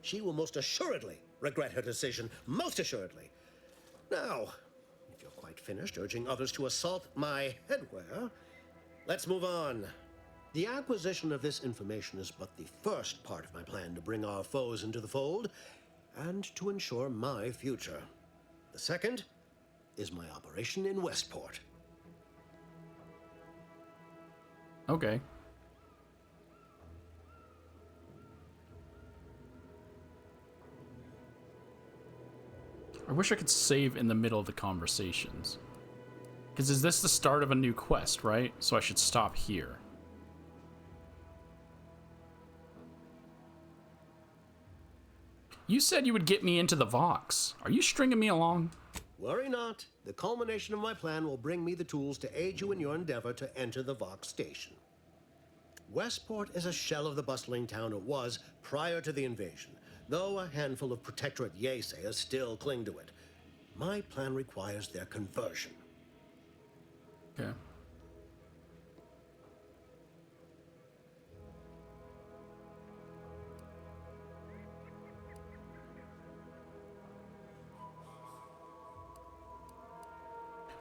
she will most assuredly regret her decision. Most assuredly. Now, if you're quite finished urging others to assault my headwear, let's move on. The acquisition of this information is but the first part of my plan to bring our foes into the fold and to ensure my future. The second is my operation in Westport. Okay. I wish I could save in the middle of the conversations. Because is this the start of a new quest, right? So I should stop here. You said you would get me into the Vox. Are you stringing me along? Worry not. The culmination of my plan will bring me the tools to aid you in your endeavor to enter the Vox station. Westport is a shell of the bustling town it was prior to the invasion, though a handful of Protectorate Yesayas still cling to it. My plan requires their conversion. Okay.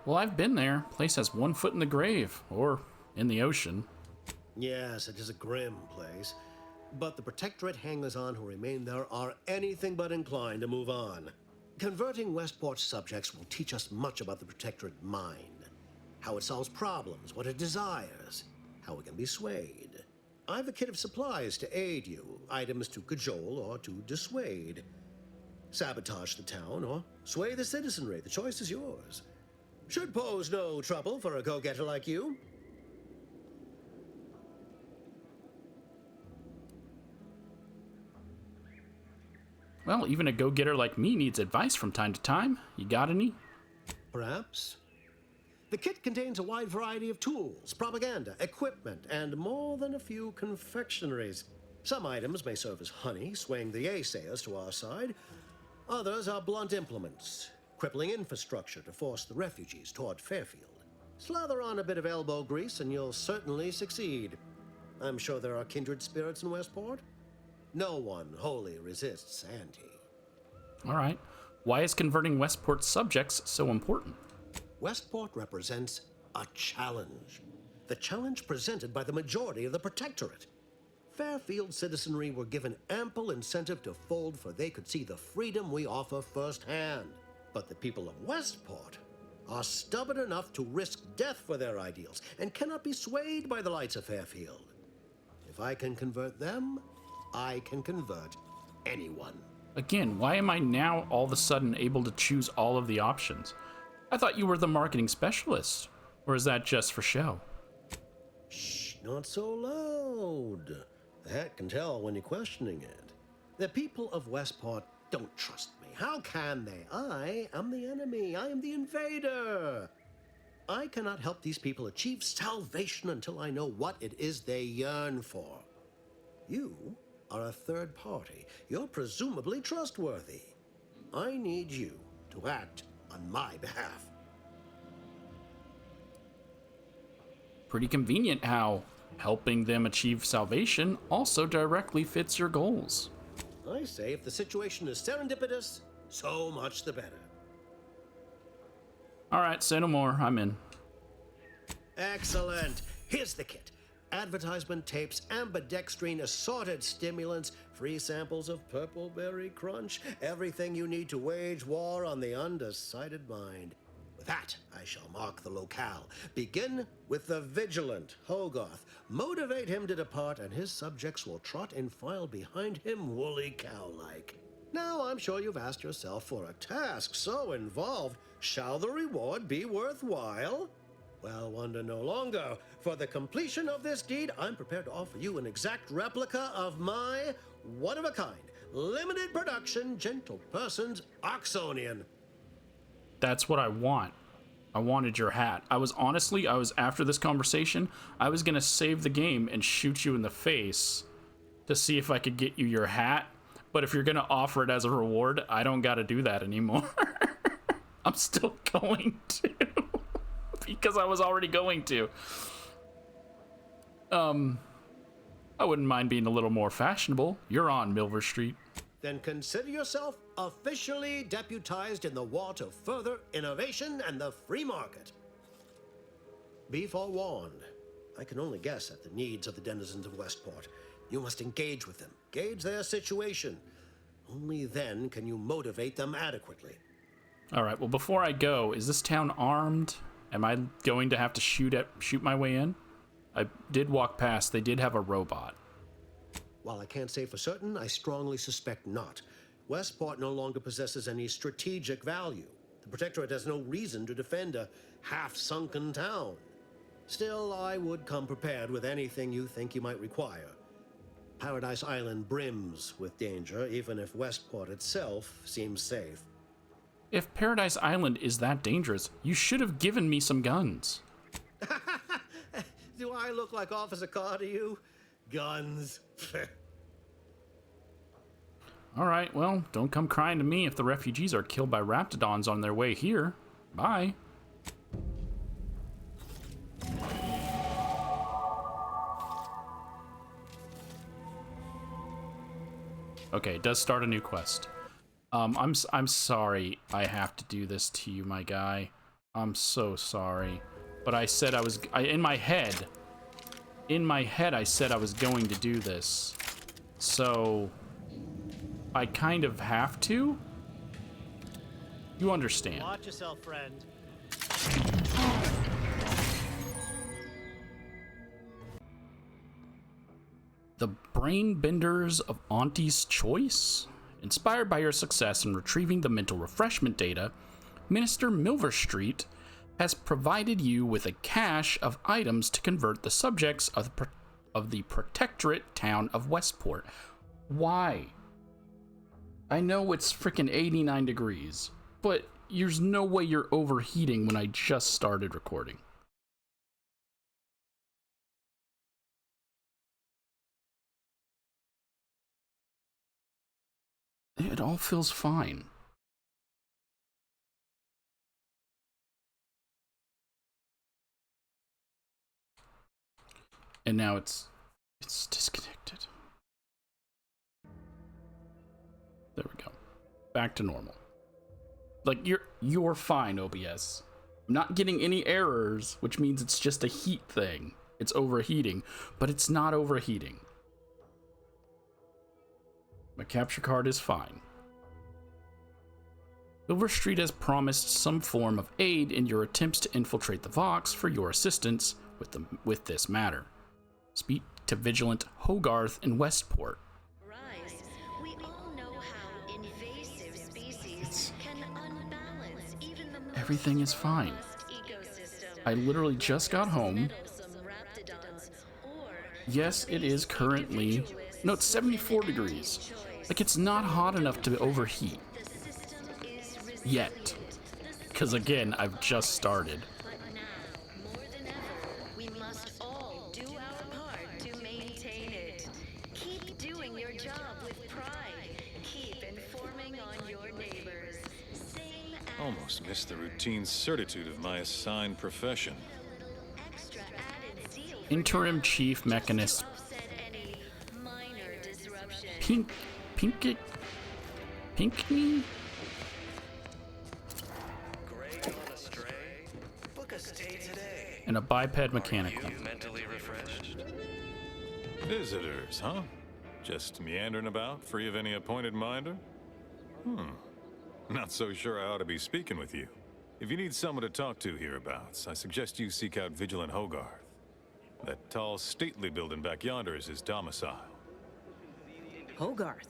Well, I've been there. Place has one foot in the grave, or in the ocean. Yes, it is a grim place. But the Protectorate hangers-on who remain there are anything but inclined to move on. Converting Westport's subjects will teach us much about the Protectorate mind. How it solves problems, what it desires, how it can be swayed. I've a kit of supplies to aid you, items to cajole or to dissuade. Sabotage the town or sway the citizenry, the choice is yours. Should pose no trouble for a go-getter like you. Well, even a go-getter like me needs advice from time to time. You got any? Perhaps. The kit contains a wide variety of tools, propaganda, equipment, and more than a few confectionaries. Some items may serve as honey, swaying the Yesayas to our side. Others are blunt implements, crippling infrastructure to force the refugees toward Fairfield. Slather on a bit of elbow grease and you'll certainly succeed. I'm sure there are kindred spirits in Westport. No one wholly resists Auntie. All right. Why is converting Westport's subjects so important? Westport represents a challenge. The challenge presented by the majority of the Protectorate. Fairfield citizenry were given ample incentive to fold, for they could see the freedom we offer firsthand. But the people of Westport are stubborn enough to risk death for their ideals and cannot be swayed by the lights of Fairfield. If I can convert them, I can convert anyone. Again, why am I now all of a sudden able to choose all of the options? I thought you were the marketing specialist. Or is that just for show? Shh, not so loud. The hat can tell when you're questioning it. The people of Westport don't trust me. How can they? I am the enemy. I am the invader. I cannot help these people achieve salvation until I know what it is they yearn for. You are a third party. You're presumably trustworthy. I need you to act on my behalf. Pretty convenient how helping them achieve salvation also directly fits your goals. I say if the situation is serendipitous, so much the better. All right, say no more. I'm in. Excellent. Here's the kit. Advertisement tapes, ambidextrine, assorted stimulants, free samples of purple berry crunch, everything you need to wage war on the undecided mind. With that, I shall mark the locale. Begin with the vigilant Hogarth. Motivate him to depart, and his subjects will trot in file behind him, woolly cow-like. Now, I'm sure you've asked yourself, for a task so involved, shall the reward be worthwhile? Well, wonder no longer. For the completion of this deed, I'm prepared to offer you an exact replica of my one-of-a-kind, limited production, gentle person's Oxonian. That's what I want. I wanted your hat. I was after this conversation, I was gonna save the game and shoot you in the face to see if I could get you your hat. But if you're gonna offer it as a reward, I don't gotta do that anymore. I'm still going to. Because I was already going to. I wouldn't mind being a little more fashionable. You're on Milverstreet. Then consider yourself officially deputized in the war to further innovation and the free market. Be forewarned. I can only guess at the needs of the denizens of Westport. You must engage with them, gauge their situation. Only then can you motivate them adequately. All right, well, before I go, is this town armed? Am I going to have to shoot my way in? I did walk past. They did have a robot. While I can't say for certain, I strongly suspect not. Westport no longer possesses any strategic value. The Protectorate has no reason to defend a half-sunken town. Still, I would come prepared with anything you think you might require. Paradise Island brims with danger, even if Westport itself seems safe. If Paradise Island is that dangerous, you should have given me some guns. Do I look like Officer Carr to you? Guns. All right, well, don't come crying to me if the refugees are killed by raptidons on their way here. Bye. Okay, it does start a new quest. I'm sorry I have to do this to you, my guy. I'm so sorry. But I said in my head I said I was going to do this. So I kind of have to. You understand. Watch yourself, friend. The Brain Benders of Auntie's Choice? Inspired by your success in retrieving the mental refreshment data, Minister Milverstreet has provided you with a cache of items to convert the subjects of the Protectorate town of Westport. Why? I know it's freaking 89 degrees, but there's no way you're overheating when I just started recording. It all feels fine. And now it's disconnected. There we go. Back to normal. Like you're fine, OBS. I'm not getting any errors, which means it's just a heat thing. It's overheating, but it's not overheating. My capture card is fine. Milverstreet has promised some form of aid in your attempts to infiltrate the Vox for your assistance with this matter. Speak to Vigilant Hogarth in Westport. We all know how invasive species can unbalance even the most Everything is fine. ecosystem. I literally just got home. Meddlesome raptidons or Yes, it is currently... No, it's 74 degrees. Like, it's not hot enough to overheat. the system is resilient. Yet. Because, again, I've just started. But now, more than ever, we must all do our part to maintain it. Keep doing your job with pride. Keep informing on your neighbors. Same as Almost missed the routine certitude of my assigned profession. extra added zeal for Interim Chief Mechanist offset any minor disruption. Pinckney? Gray gone astray? Book a stay today. And a biped mechanical. You mentally refreshed? Visitors, huh? Just meandering about, free of any appointed minder? Not so sure I ought to be speaking with you. If you need someone to talk to hereabouts, I suggest you seek out Vigilant Hogarth. That tall, stately building back yonder is his domicile. Hogarth.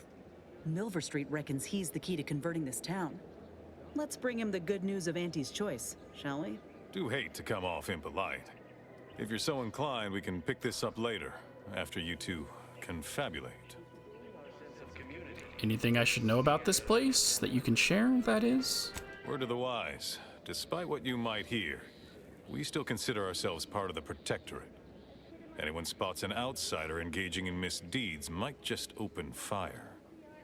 Milverstreet reckons he's the key to converting this town. Let's bring him the good news of Auntie's choice, shall we? Do hate to come off impolite. If you're so inclined, we can pick this up later, after you two confabulate. Anything I should know about this place that you can share, that is? Word to the wise, despite what you might hear, we still consider ourselves part of the Protectorate. Anyone spots an outsider engaging in misdeeds might just open fire.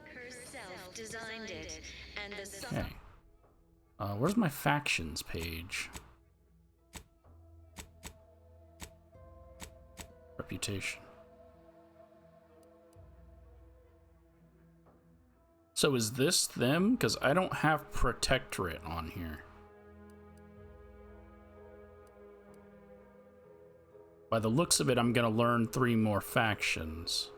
Herself designed it, and the Okay. Where's my factions page? Reputation. So is this them? Because I don't have Protectorate on here. By the looks of it, I'm going to learn 3 more factions.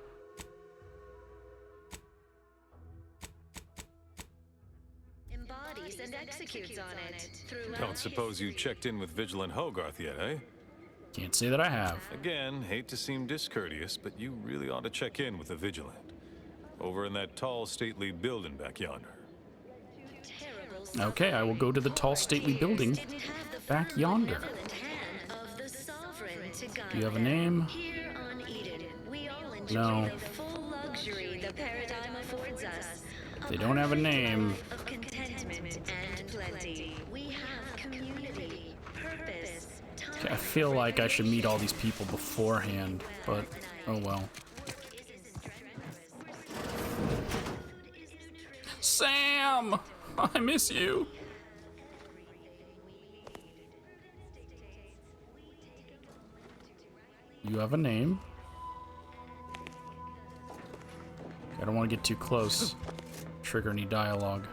Embodies and executes on it. Throughout Don't suppose you checked in with Vigilant Hogarth yet, eh? Can't say that I have. Again, hate to seem discourteous, but you really ought to check in with the Vigilant. Over in that tall, stately building back yonder. Okay, I will go to the tall, stately building back yonder. Do you have a name? Here on Eden, we all enjoy No. the full luxury the paradigm affords us. They don't have a name. Of contentment and plenty. We have community, purpose, Okay, I feel like I should meet all these people beforehand, but oh well. Sam! I miss you. You have a name. I don't want to get too close. Trigger any dialogue.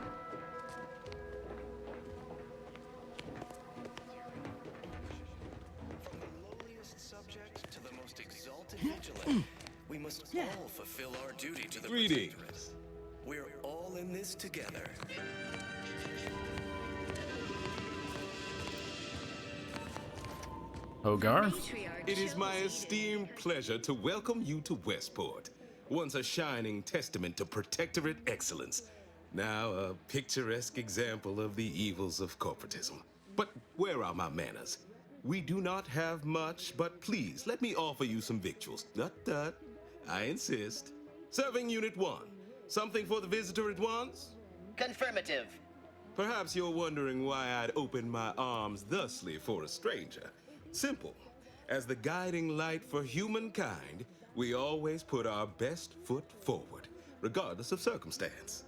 From the lowliest subject to the most exalted vigilant, we must all fulfill our duty to the Greetings. Protectorate. We're all in this together. Hogarth? It is my esteemed pleasure to welcome you to Westport, once a shining testament to Protectorate excellence, now a picturesque example of the evils of corporatism. But where are my manners? We do not have much, but please let me offer you some victuals. Tut. I insist. Serving Unit 1. Something for the visitor at once? Confirmative. Perhaps you're wondering why I'd open my arms thusly for a stranger. Simple. As the guiding light for humankind, we always put our best foot forward, regardless of circumstance.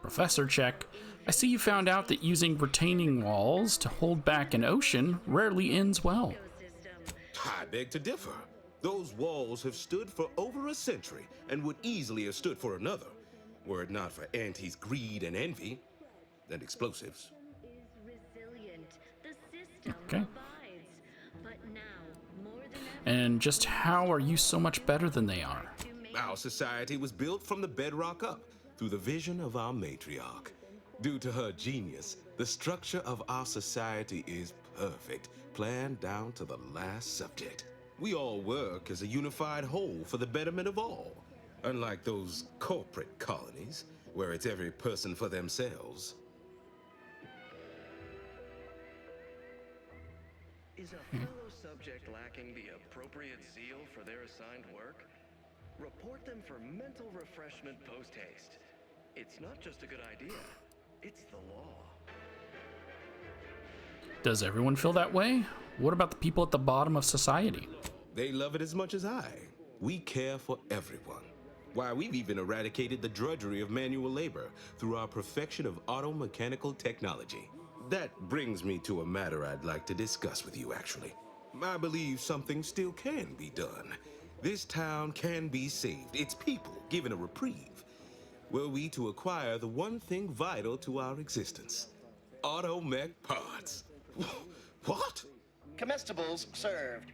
Professor check. I see you found out that using retaining walls to hold back an ocean rarely ends well. I beg to differ. Those walls have stood for over a century and would easily have stood for another, were it not for Auntie's greed and envy and explosives. Okay. And just how are you so much better than they are? Our society was built from the bedrock up through the vision of our matriarch. Due to her genius, the structure of our society is perfect, planned down to the last subject. We all work as a unified whole for the betterment of all, unlike those corporate colonies, where it's every person for themselves. Is a fellow subject lacking the appropriate zeal for their assigned work? Report them for mental refreshment post-haste. It's not just a good idea, it's the law. Does everyone feel that way? What about the people at the bottom of society? They love it as much as I. We care for everyone. Why, we've even eradicated the drudgery of manual labor through our perfection of auto-mechanical technology. That brings me to a matter I'd like to discuss with you, actually. I believe something still can be done. This town can be saved, its people given a reprieve. Were we to acquire the one thing vital to our existence, auto-mech parts. What? Comestibles served.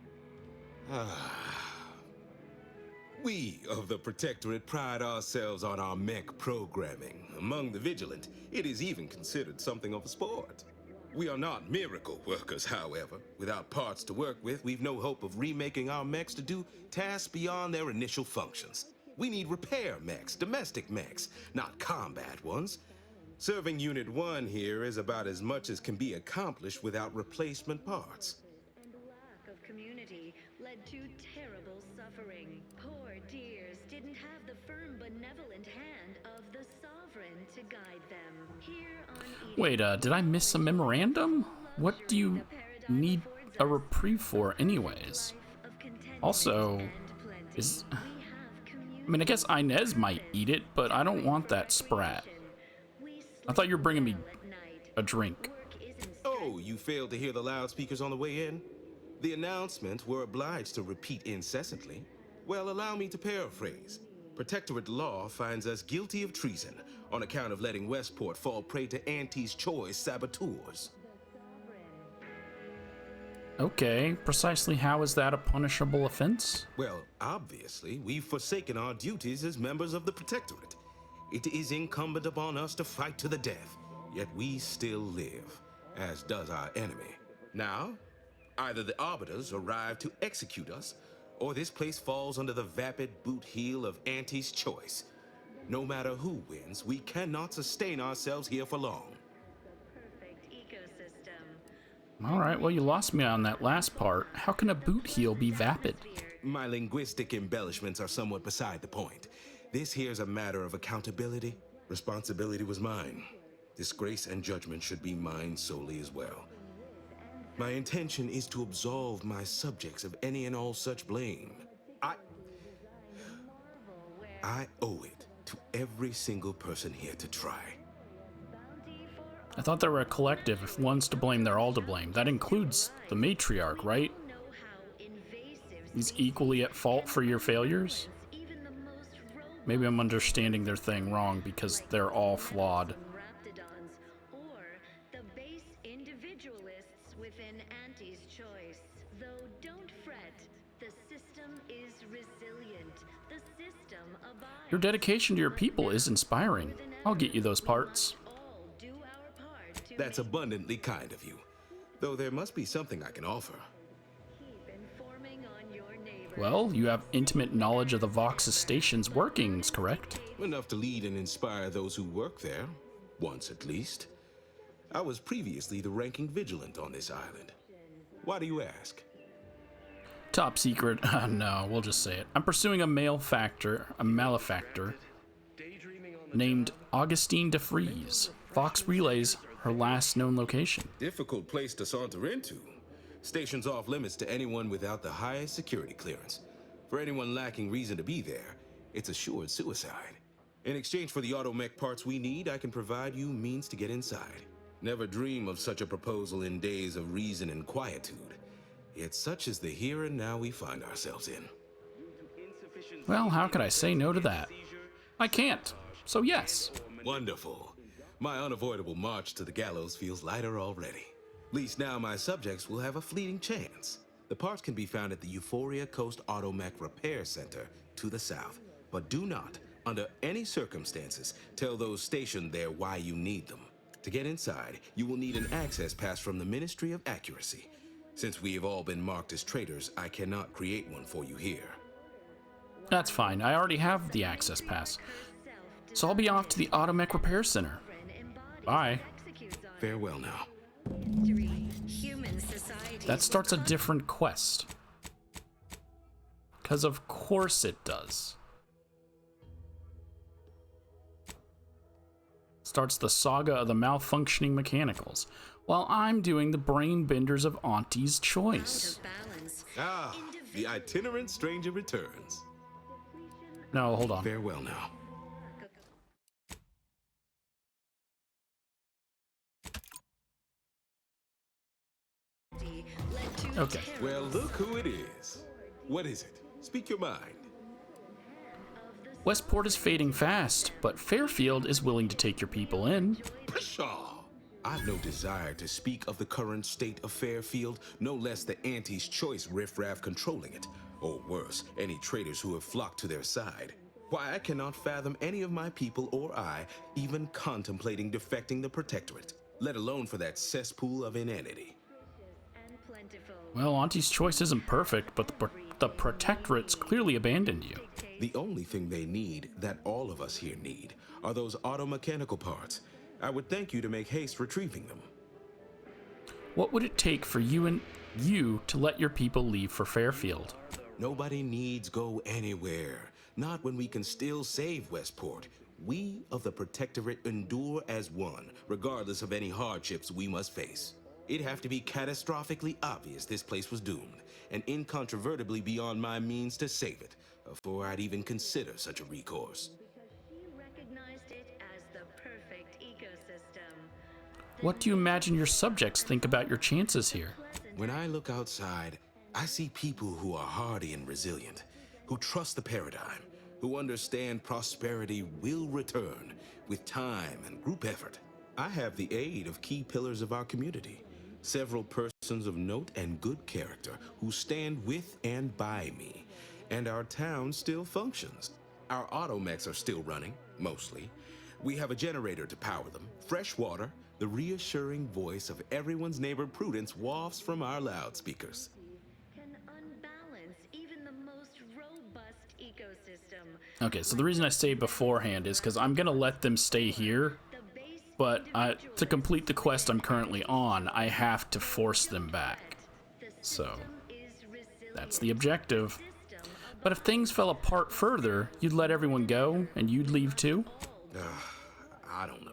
We of the Protectorate pride ourselves on our mech programming. Among the vigilant, it is even considered something of a sport. We are not miracle workers, however. Without parts to work with, we've no hope of remaking our mechs to do tasks beyond their initial functions. We need repair mechs, domestic mechs, not combat ones. Serving Unit 1 here is about as much as can be accomplished without replacement parts. And lack of community led to terrible suffering. Poor dears didn't have the firm, benevolent hand of the sovereign to guide them. Here on Eden, Wait, did I miss a memorandum? What do you need a reprieve for anyways? Also, I mean, I guess Inez might eat it, but I don't want that sprat. I thought you were bringing me a drink. Oh, you failed to hear the loudspeakers on the way in? The announcement we're obliged to repeat incessantly. Well, allow me to paraphrase. Protectorate law finds us guilty of treason, on account of letting Westport fall prey to Auntie's choice saboteurs. Okay, precisely how is that a punishable offense? Well, obviously, we've forsaken our duties as members of the Protectorate. It is incumbent upon us to fight to the death, yet we still live, as does our enemy. Now, either the Arbiters arrive to execute us, or this place falls under the vapid boot heel of Auntie's choice. No matter who wins, we cannot sustain ourselves here for long. Perfect ecosystem. All right, well, you lost me on that last part. How can a boot heel be vapid? My linguistic embellishments are somewhat beside the point. This here's a matter of accountability. Responsibility was mine. Disgrace and judgment should be mine solely as well. My intention is to absolve my subjects of any and all such blame. I owe it to every single person here to try. I thought they were a collective. If one's to blame, they're all to blame. That includes the matriarch, right? He's equally at fault for your failures? Maybe I'm understanding their thing wrong because they're all flawed. Or the base individualists within Auntie's choice. Though don't fret, the system is resilient. The system abides. Your dedication to your people is inspiring. I'll get you those parts. All do our part to That's abundantly kind of you. Though there must be something I can offer. keep informing on your neighbors. Well, you have intimate knowledge of the Vox's station's workings, correct? Enough to lead and inspire those who work there, once at least. I was previously the ranking vigilant on this island. Why do you ask? Top secret. No, we'll just say it. I'm pursuing a malefactor named Augustine de Vries. Vox relays her last known location. Difficult place to saunter into. Station's off limits to anyone without the highest security clearance. For anyone lacking reason to be there, it's assured suicide. In exchange for the automech parts we need, I can provide you means to get inside. Never dream of such a proposal in days of reason and quietude. Yet such is the here and now we find ourselves in. Well, how could I say no to that? I can't, so yes. Wonderful. My unavoidable march to the gallows feels lighter already. At least now my subjects will have a fleeting chance. The parts can be found at the Euphoria Coast Automech Repair Center to the south. But do not, under any circumstances, tell those stationed there why you need them. To get inside, you will need an access pass from the Ministry of Accuracy. Since we have all been marked as traitors, I cannot create one for you here. That's fine. I already have the access pass. So I'll be off to the Automech Repair Center. Bye. Farewell now. Human society. That starts a different quest. Because of course it does. Starts the saga of the malfunctioning mechanicals, while I'm doing the brain benders of Auntie's choice. Ah, the itinerant stranger returns. No, hold on. Farewell now. Okay. Well, look who it is. What is it? Speak your mind. Westport is fading fast, but Fairfield is willing to take your people in. Pshaw! I've no desire to speak of the current state of Fairfield, no less the Auntie's choice riffraff controlling it, or worse, any traitors who have flocked to their side. Why, I cannot fathom any of my people or I even contemplating defecting the Protectorate, let alone for that cesspool of inanity. Well, Auntie's choice isn't perfect, but the Protectorate's clearly abandoned you. The only thing they need, that all of us here need, are those automechanical parts. I would thank you to make haste retrieving them. What would it take for you to let your people leave for Fairfield? Nobody needs go anywhere. Not when we can still save Westport. We of the Protectorate endure as one, regardless of any hardships we must face. It'd have to be catastrophically obvious this place was doomed, and incontrovertibly beyond my means to save it, before I'd even consider such a recourse. She recognized it as the perfect ecosystem. What do you imagine your subjects think about your chances here? When I look outside, I see people who are hardy and resilient, who trust the paradigm, who understand prosperity will return with time and group effort. I have the aid of key pillars of our community, several persons of note and good character who stand with and by me, and our town still functions. Our automechs are still running, mostly. We have a generator to power them, fresh water, the reassuring voice of everyone's neighbor Prudence wafts from our loudspeakers. Can unbalance even the most robust ecosystem. Okay, so the reason I say beforehand is because I'm going to let them stay here, but to complete the quest I'm currently on, I have to force them back. So, that's the objective. But if things fell apart further, you'd let everyone go, and you'd leave too? I don't know.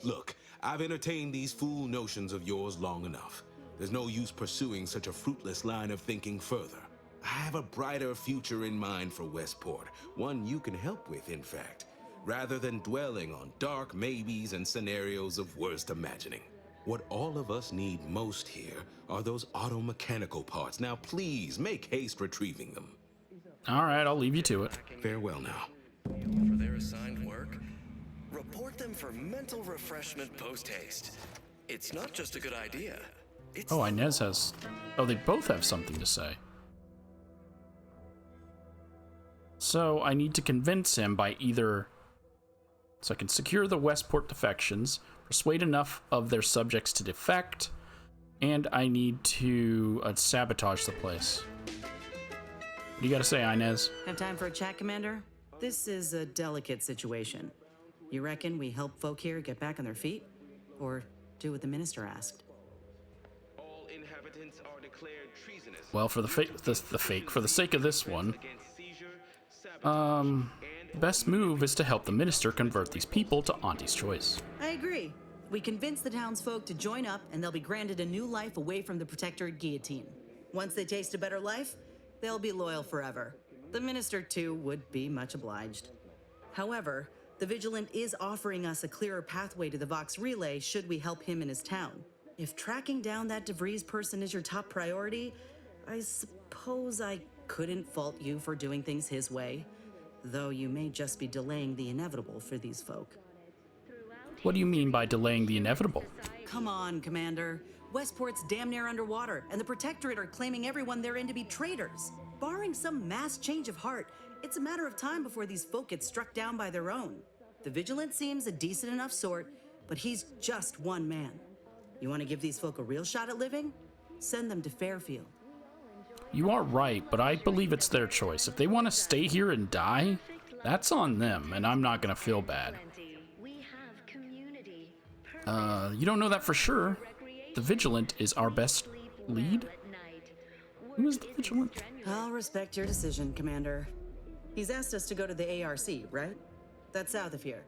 Look, I've entertained these fool notions of yours long enough. There's no use pursuing such a fruitless line of thinking further. I have a brighter future in mind for Westport, one you can help with, in fact, rather than dwelling on dark maybes and scenarios of worst imagining. What all of us need most here are those auto-mechanical parts. Now, please, make haste retrieving them. All right, I'll leave you to it. Farewell now. For their assigned work, report them for mental refreshment post-haste. It's not just a good idea. It's Oh, Inez has... Oh, they both have something to say. So, I need to convince him by either... So I can secure the Westport defections, persuade enough of their subjects to defect, and I need to sabotage the place. What do you gotta say, Inez? Have time for a chat, Commander? This is a delicate situation. You reckon we help folk here get back on their feet? Or do what the minister asked? All inhabitants are declared treasonous. Well, for for the sake of this one, the best move is to help the minister convert these people to Auntie's choice. I agree. We convince the townsfolk to join up, and they'll be granted a new life away from the protectorate guillotine. Once they taste a better life, they'll be loyal forever. The minister, too, would be much obliged. However, the Vigilant is offering us a clearer pathway to the Vox Relay should we help him in his town. If tracking down that DeVries person is your top priority, I suppose I couldn't fault you for doing things his way, though you may just be delaying the inevitable for these folk. What do you mean by delaying the inevitable? Come on, Commander. Westport's damn near underwater, and the Protectorate are claiming everyone therein to be traitors. Barring some mass change of heart, it's a matter of time before these folk get struck down by their own. The Vigilant seems a decent enough sort, but he's just one man. You want to give these folk a real shot at living? Send them to Fairfield. You are right, but I believe it's their choice. If they want to stay here and die, that's on them, and I'm not gonna feel bad. You don't know that for sure. The Vigilant is our best lead? Who is the Vigilant? I'll respect your decision, Commander. He's asked us to go to the ARC, right? That's south of here.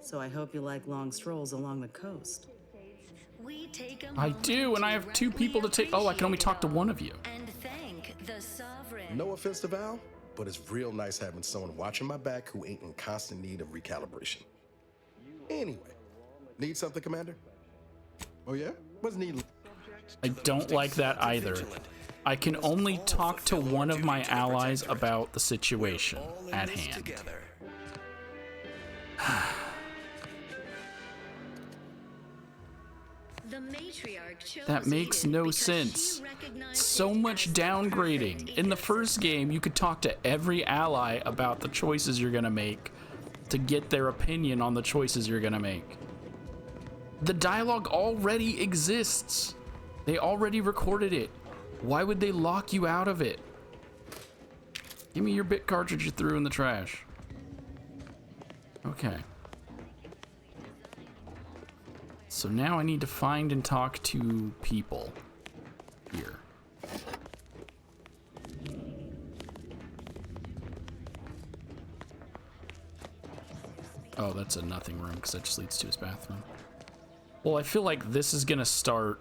So I hope you like long strolls along the coast. I do, and I have two people to take. Oh, I can only talk to one of you. And thank the sovereign. No offense to Val, but it's real nice having someone watching my back who ain't in constant need of recalibration. Anyway, need something, Commander? Oh yeah? What's needed? I don't like that either. I can only talk to one of my allies about the situation at hand. That makes no sense. So much downgrading. In the first game, you could talk to every ally about the choices you're gonna make to get their opinion on the choices you're gonna make. The dialogue already exists. They already recorded it. Why would they lock you out of it? Give me your bit cartridge you threw in the trash. Okay. So now I need to find and talk to people here. Oh, that's a nothing room because that just leads to his bathroom. Well, I feel like this is gonna start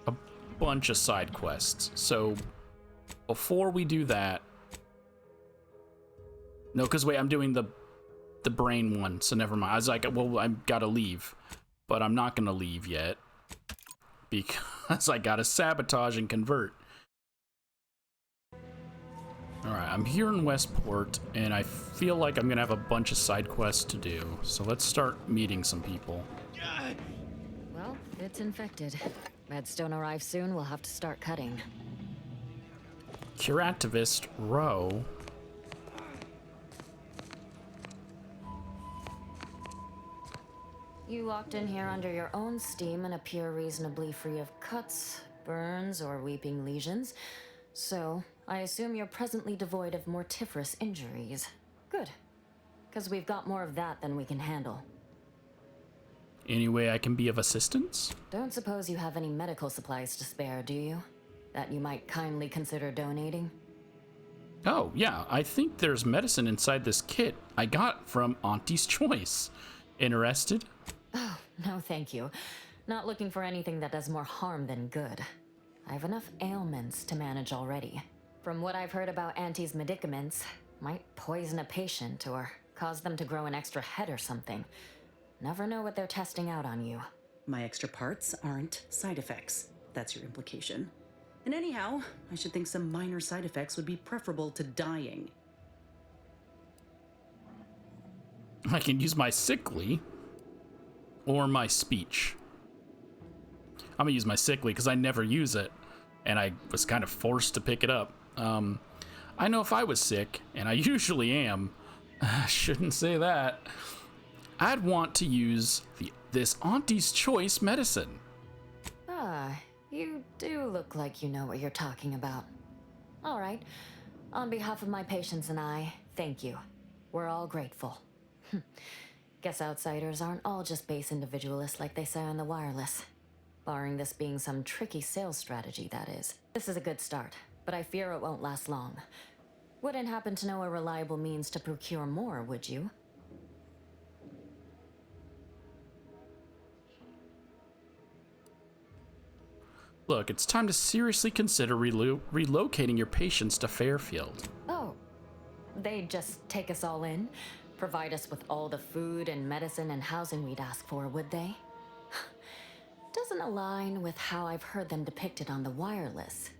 a bunch of side quests. So before we do that, no, because wait, I'm doing the brain one, so never mind. I was like, well, I've got to leave, but I'm not gonna leave yet because I gotta sabotage and convert. Alright, I'm here in Westport, and I feel like I'm gonna have a bunch of side quests to do. So let's start meeting some people. Well, it's infected. Redstone arrives soon, we'll have to start cutting. Cure activist Rowe. You walked in here under your own steam and appear reasonably free of cuts, burns, or weeping lesions. So, I assume you're presently devoid of mortiferous injuries. Good. Because we've got more of that than we can handle. Any way I can be of assistance? Don't suppose you have any medical supplies to spare, do you? That you might kindly consider donating? Oh, yeah, I think there's medicine inside this kit I got from Auntie's Choice. Interested? Oh, no thank you. Not looking for anything that does more harm than good. I have enough ailments to manage already. From what I've heard about Auntie's medicaments, might poison a patient or cause them to grow an extra head or something. Never know what they're testing out on you. My extra parts aren't side effects. That's your implication. And anyhow, I should think some minor side effects would be preferable to dying. I can use my sickly or my speech. I'm gonna use my sickly because I never use it, and I was kind of forced to pick it up. I know if I was sick, and I usually am, I shouldn't say that, I'd want to use this Auntie's Choice medicine. Ah, you do look like you know what you're talking about. All right. On behalf of my patients and I, thank you. We're all grateful. Guess outsiders aren't all just base individualists like they say on the wireless. Barring this being some tricky sales strategy, that is. This is a good start, but I fear it won't last long. Wouldn't happen to know a reliable means to procure more, would you? Look, it's time to seriously consider relocating your patients to Fairfield. Oh, they'd just take us all in? Provide us with all the food and medicine and housing we'd ask for, would they? Doesn't align with how I've heard them depicted on the wireless.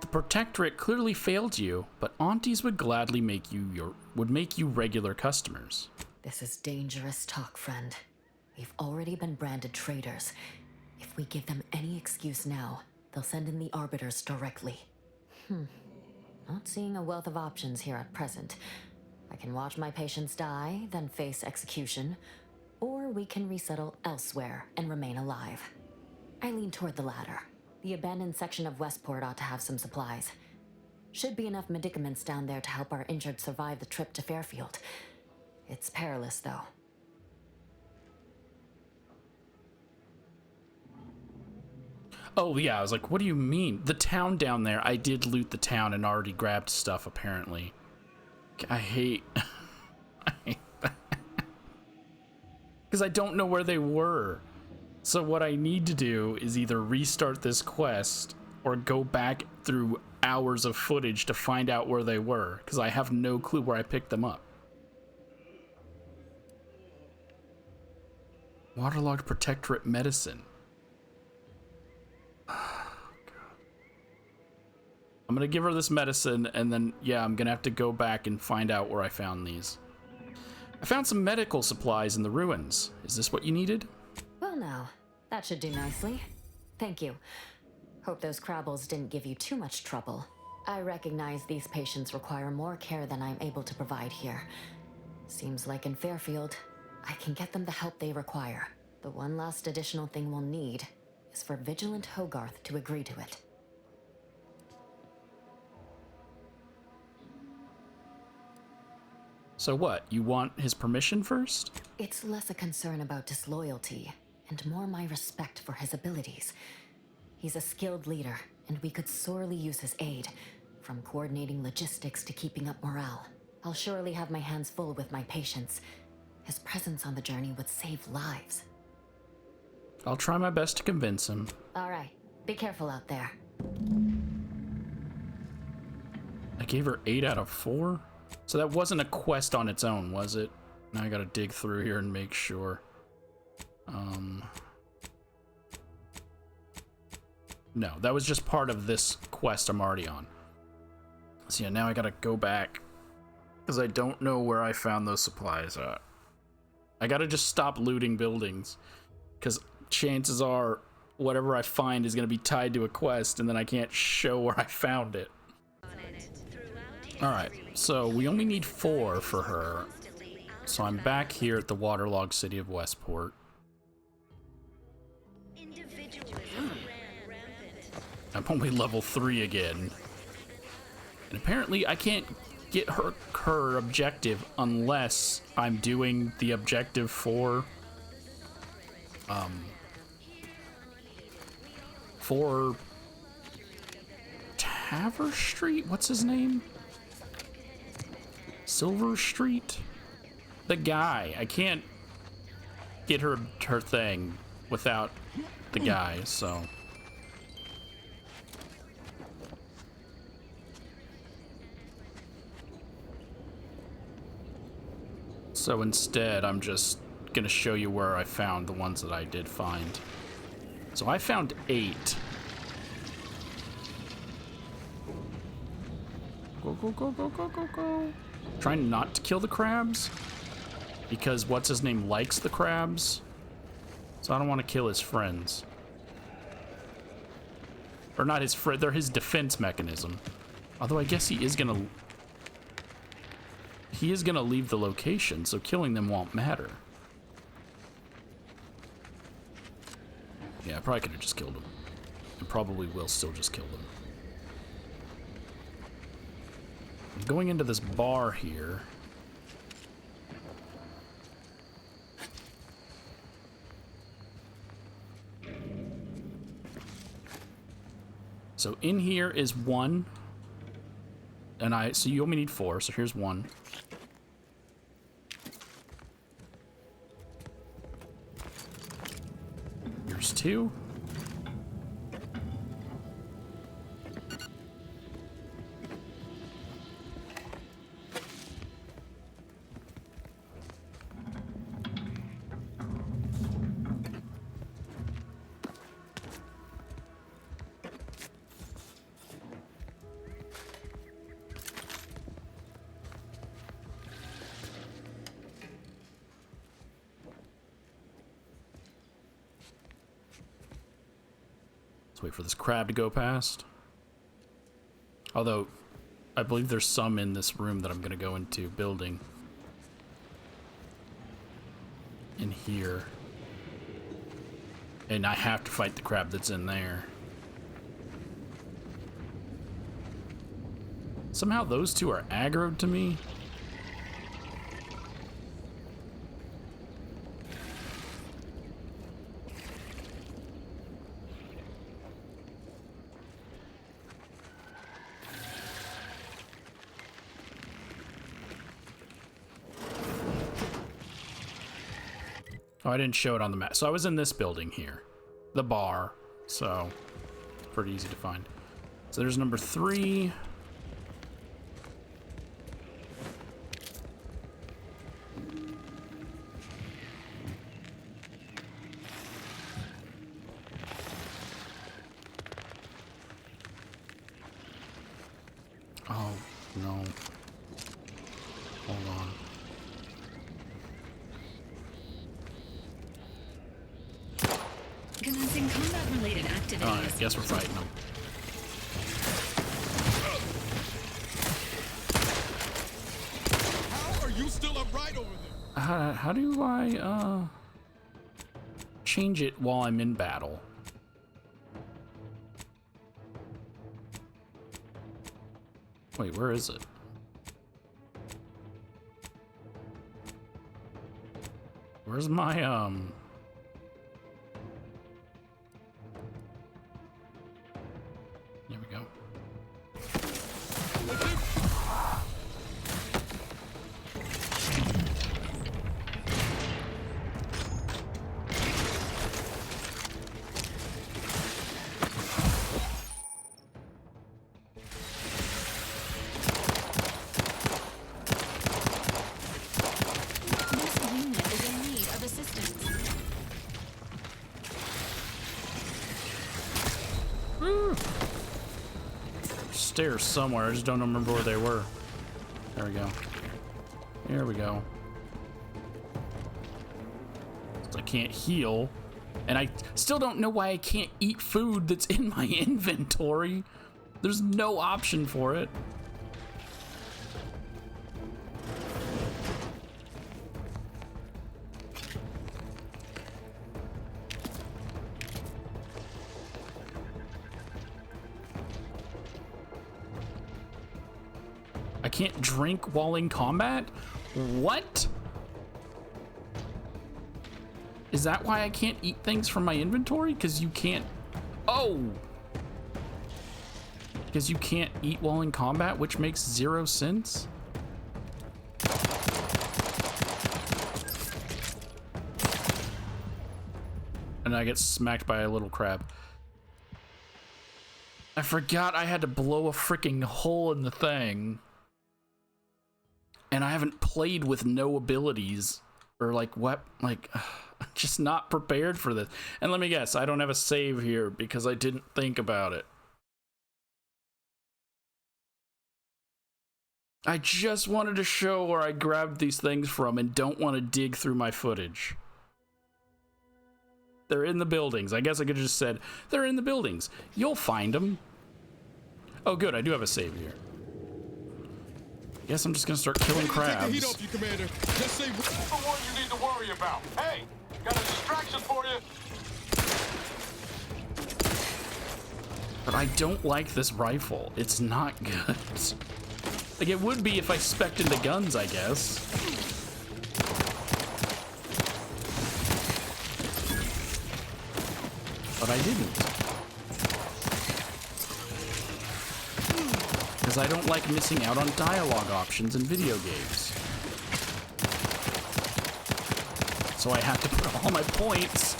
The Protectorate clearly failed you, but Aunties would gladly make you regular customers. This is dangerous talk, friend. We've already been branded traitors. If we give them any excuse now, they'll send in the arbiters directly. Not seeing a wealth of options here at present. I can watch my patients die, then face execution, or we can resettle elsewhere and remain alive. I lean toward the latter. The abandoned section of Westport ought to have some supplies. Should be enough medicaments down there to help our injured survive the trip to Fairfield. It's perilous, though. Oh, yeah, I was like, what do you mean? The town down there, I did loot the town and already grabbed stuff, apparently. I hate that. Because I don't know where they were. So what I need to do is either restart this quest or go back through hours of footage to find out where they were, because I have no clue where I picked them up. Waterlogged Protectorate medicine. I'm gonna give her this medicine, and then, yeah, I'm gonna have to go back and find out where I found these. I found some medical supplies in the ruins. Is this what you needed? Well now, that should do nicely. Thank you. Hope those Crabbles didn't give you too much trouble. I recognize these patients require more care than I'm able to provide here. Seems like in Fairfield, I can get them the help they require. The one last additional thing we'll need is for Vigilant Hogarth to agree to it. So what, you want his permission first? It's less a concern about disloyalty, and more my respect for his abilities. He's a skilled leader, and we could sorely use his aid, from coordinating logistics to keeping up morale. I'll surely have my hands full with my patients. His presence on the journey would save lives. I'll try my best to convince him. All right, be careful out there. I gave her 8 out of 4? So that wasn't a quest on its own, was it? Now I gotta dig through here and make sure. No, that was just part of this quest I'm already on. So yeah, now I gotta go back because I don't know where I found those supplies at. I gotta just stop looting buildings because chances are whatever I find is gonna be tied to a quest and then I can't show where I found it. Alright, so we only need 4 for her. So I'm back here at the waterlogged city of Westport. I'm only level 3 again. And apparently I can't get her objective unless I'm doing the objective for Taver-Street? What's his name? Silver-Street? The guy. I can't get her thing without the guy, so. So instead, I'm just gonna show you where I found the ones that I did find. So I found 8. Go, go, go, go, go, go, go. Trying not to kill the crabs because what's his name likes the crabs. So I don't want to kill his friends. Or not his friend, they're his defense mechanism. Although I guess he is gonna leave the location, so killing them won't matter. Yeah, I probably could have just killed him. And probably will still just kill them. I'm going into this bar here. So in here is 1. And so you only need 4, so here's 1. Here's 2. Wait for this crab to go past. Although, I believe there's some in this room that I'm going to go into building. In here. And I have to fight the crab that's in there. Somehow those two are aggroed to me. Oh, I didn't show it on the map. So I was in this building here. The bar. So, pretty easy to find. So there's number 3. Oh, no. Hold on. Commencing combat-related activities. Alright, guess we're fighting them. How are you still upright over there? How do I, change it while I'm in battle? Wait, where is it? Where's my, There we go. This unit is in need of assistance. upstairs somewhere. I just don't remember where they were. There we go. Here we go. So I can't heal. And I still don't know why I can't eat food that's in my inventory. There's no option for it. I can't drink while in combat? What? Is that why I can't eat things from my inventory? Because you can't... Oh! Because you can't eat while in combat, which makes 0 sense? And I get smacked by a little crab. I forgot I had to blow a freaking hole in the thing. And I haven't played with no abilities. Or like what? Like... I'm just not prepared for this. And let me guess, I don't have a save here because I didn't think about it. I just wanted to show where I grabbed these things from and don't want to dig through my footage. They're in the buildings. I guess I could have just said, they're in the buildings. You'll find them. Oh, good. I do have a save here. Guess I'm just going to start killing crabs. Take the heat off you, Commander. Just say what's the one you need to worry about. Hey, got a distraction for you. But I don't like this rifle. It's not good. Like, it would be if I spec'd into guns, I guess. But I didn't. Because I don't like missing out on dialogue options in video games. So I have to put all my points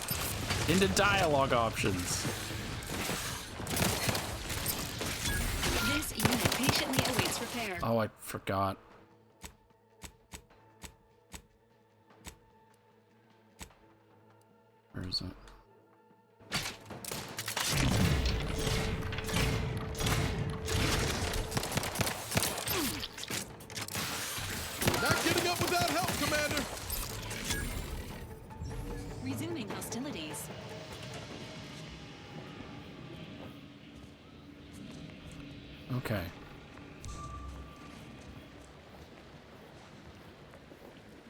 into dialogue options. This unit patiently awaits repair. Oh, I forgot. Where is it? Not getting up without help, Commander. Resuming hostilities. Okay.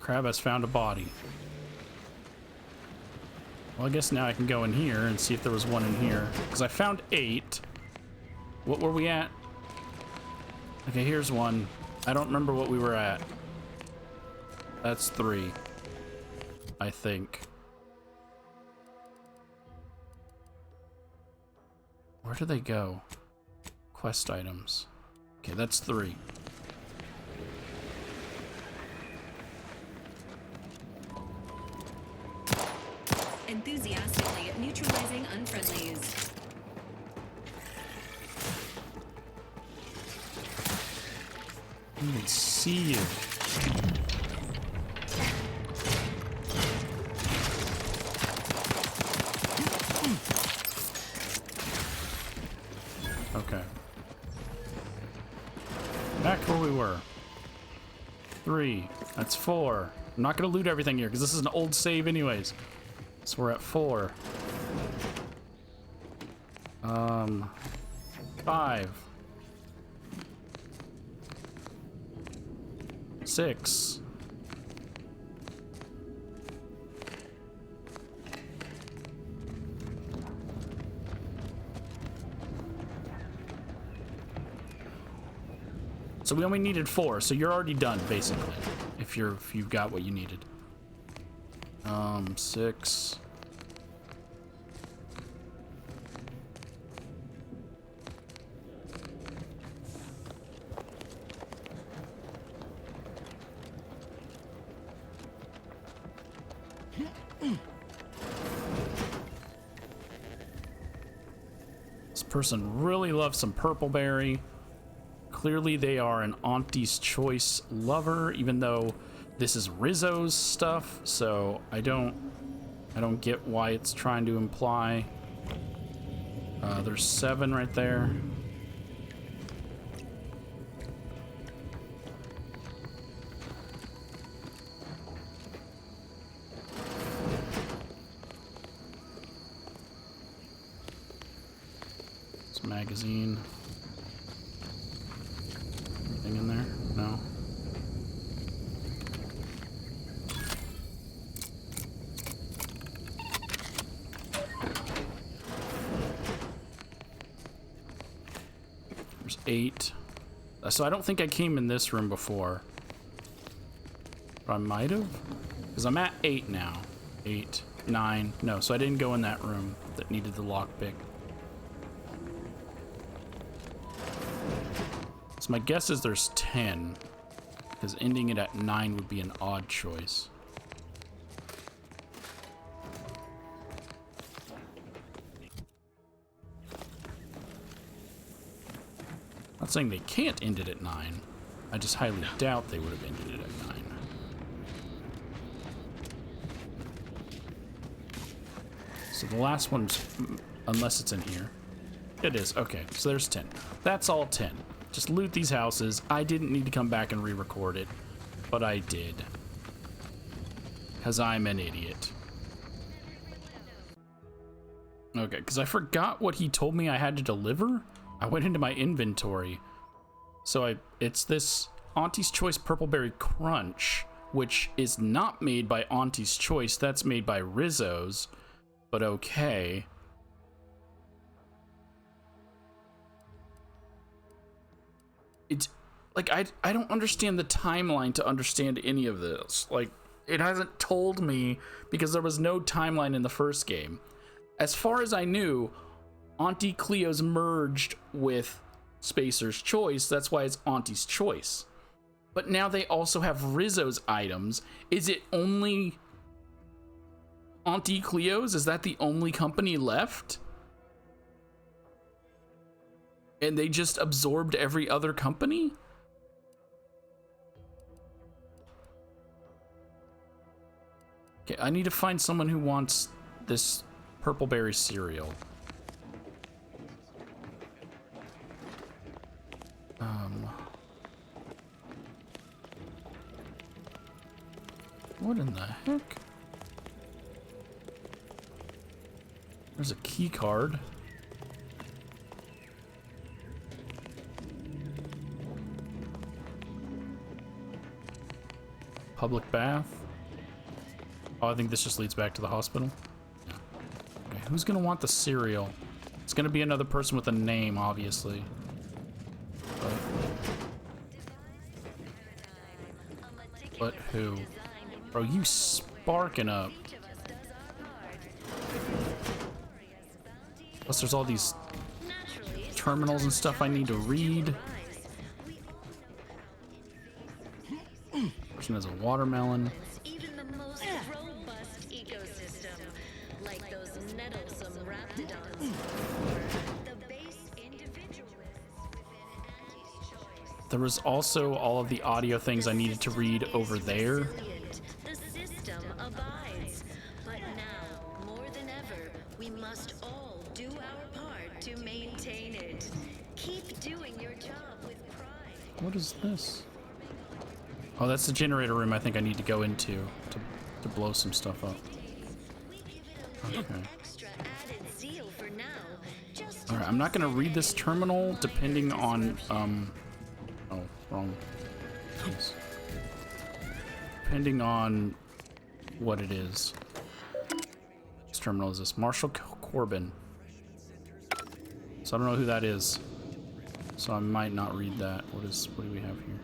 Crab has found a body. Well, I guess now I can go in here and see if there was one in here. Because I found 8. What were we at? Okay, here's one. I don't remember what we were at. That's 3. I think. Where do they go? Quest items. Okay, that's 3. Enthusiastically neutralizing unfriendlies. I can see you. Okay. Back where we were. 3. That's 4. I'm not gonna loot everything here because this is an old save anyways. So we're at 4. 5. 6. So we only needed 4, so you're already done basically. If you've got what you needed. 6. This person really loves some purple berry. Clearly they are an Auntie's choice lover, even though this is Rizzo's stuff, so I don't get why it's trying to imply. There's 7 right there. magazine. Anything in there? No. There's 8. So I don't think I came in this room before. But I might have. Because I'm at 8 now. 8, 9. No, so I didn't go in that room that needed the lockpick. So my guess is there's 10. Because ending it at 9 would be an odd choice. Not saying they can't end it at 9. I just highly doubt they would have ended it at 9. So the last one's, unless it's in here. It is, okay, so there's 10. That's all 10. Just loot these houses. I didn't need to come back and re-record it, but I did. Because I'm an idiot. Okay, because I forgot what he told me I had to deliver. I went into my inventory. So it's this Auntie's Choice Purple Berry Crunch, which is not made by Auntie's Choice. That's made by Rizzo's. But okay. It's like I don't understand the timeline to understand any of this. Like, it hasn't told me because there was no timeline in the first game. As far as I knew, Auntie Cleo's merged with Spacer's Choice. That's why it's Auntie's Choice. But now they also have Rizzo's items. Is it only Auntie Cleo's? Is that the only company left? And they just absorbed every other company? Okay, I need to find someone who wants this purple berry cereal. What in the heck? There's a key card. Public bath. Oh, I think this just leads back to the hospital. Yeah. Okay, who's gonna want the cereal? It's gonna be another person with a name, obviously. But who? Bro, you sparking up. Plus there's all these terminals and stuff I need to read. Person has a watermelon. Even the most robust ecosystem, like those nettlesome raptidons, the base individualists within Auntie's Choice. There was also all of the audio things I needed to read over there. The system abides, but now more than ever, we must all do our part to maintain it. Keep doing your job with pride. What is this? Oh, that's the generator room I think I need to go into to blow some stuff up. Okay. Alright, I'm not gonna read this terminal depending on oh, wrong. Jeez. Depending on what it is. This terminal is this. Marshall Corbin. So I don't know who that is. So I might not read that. What do we have here?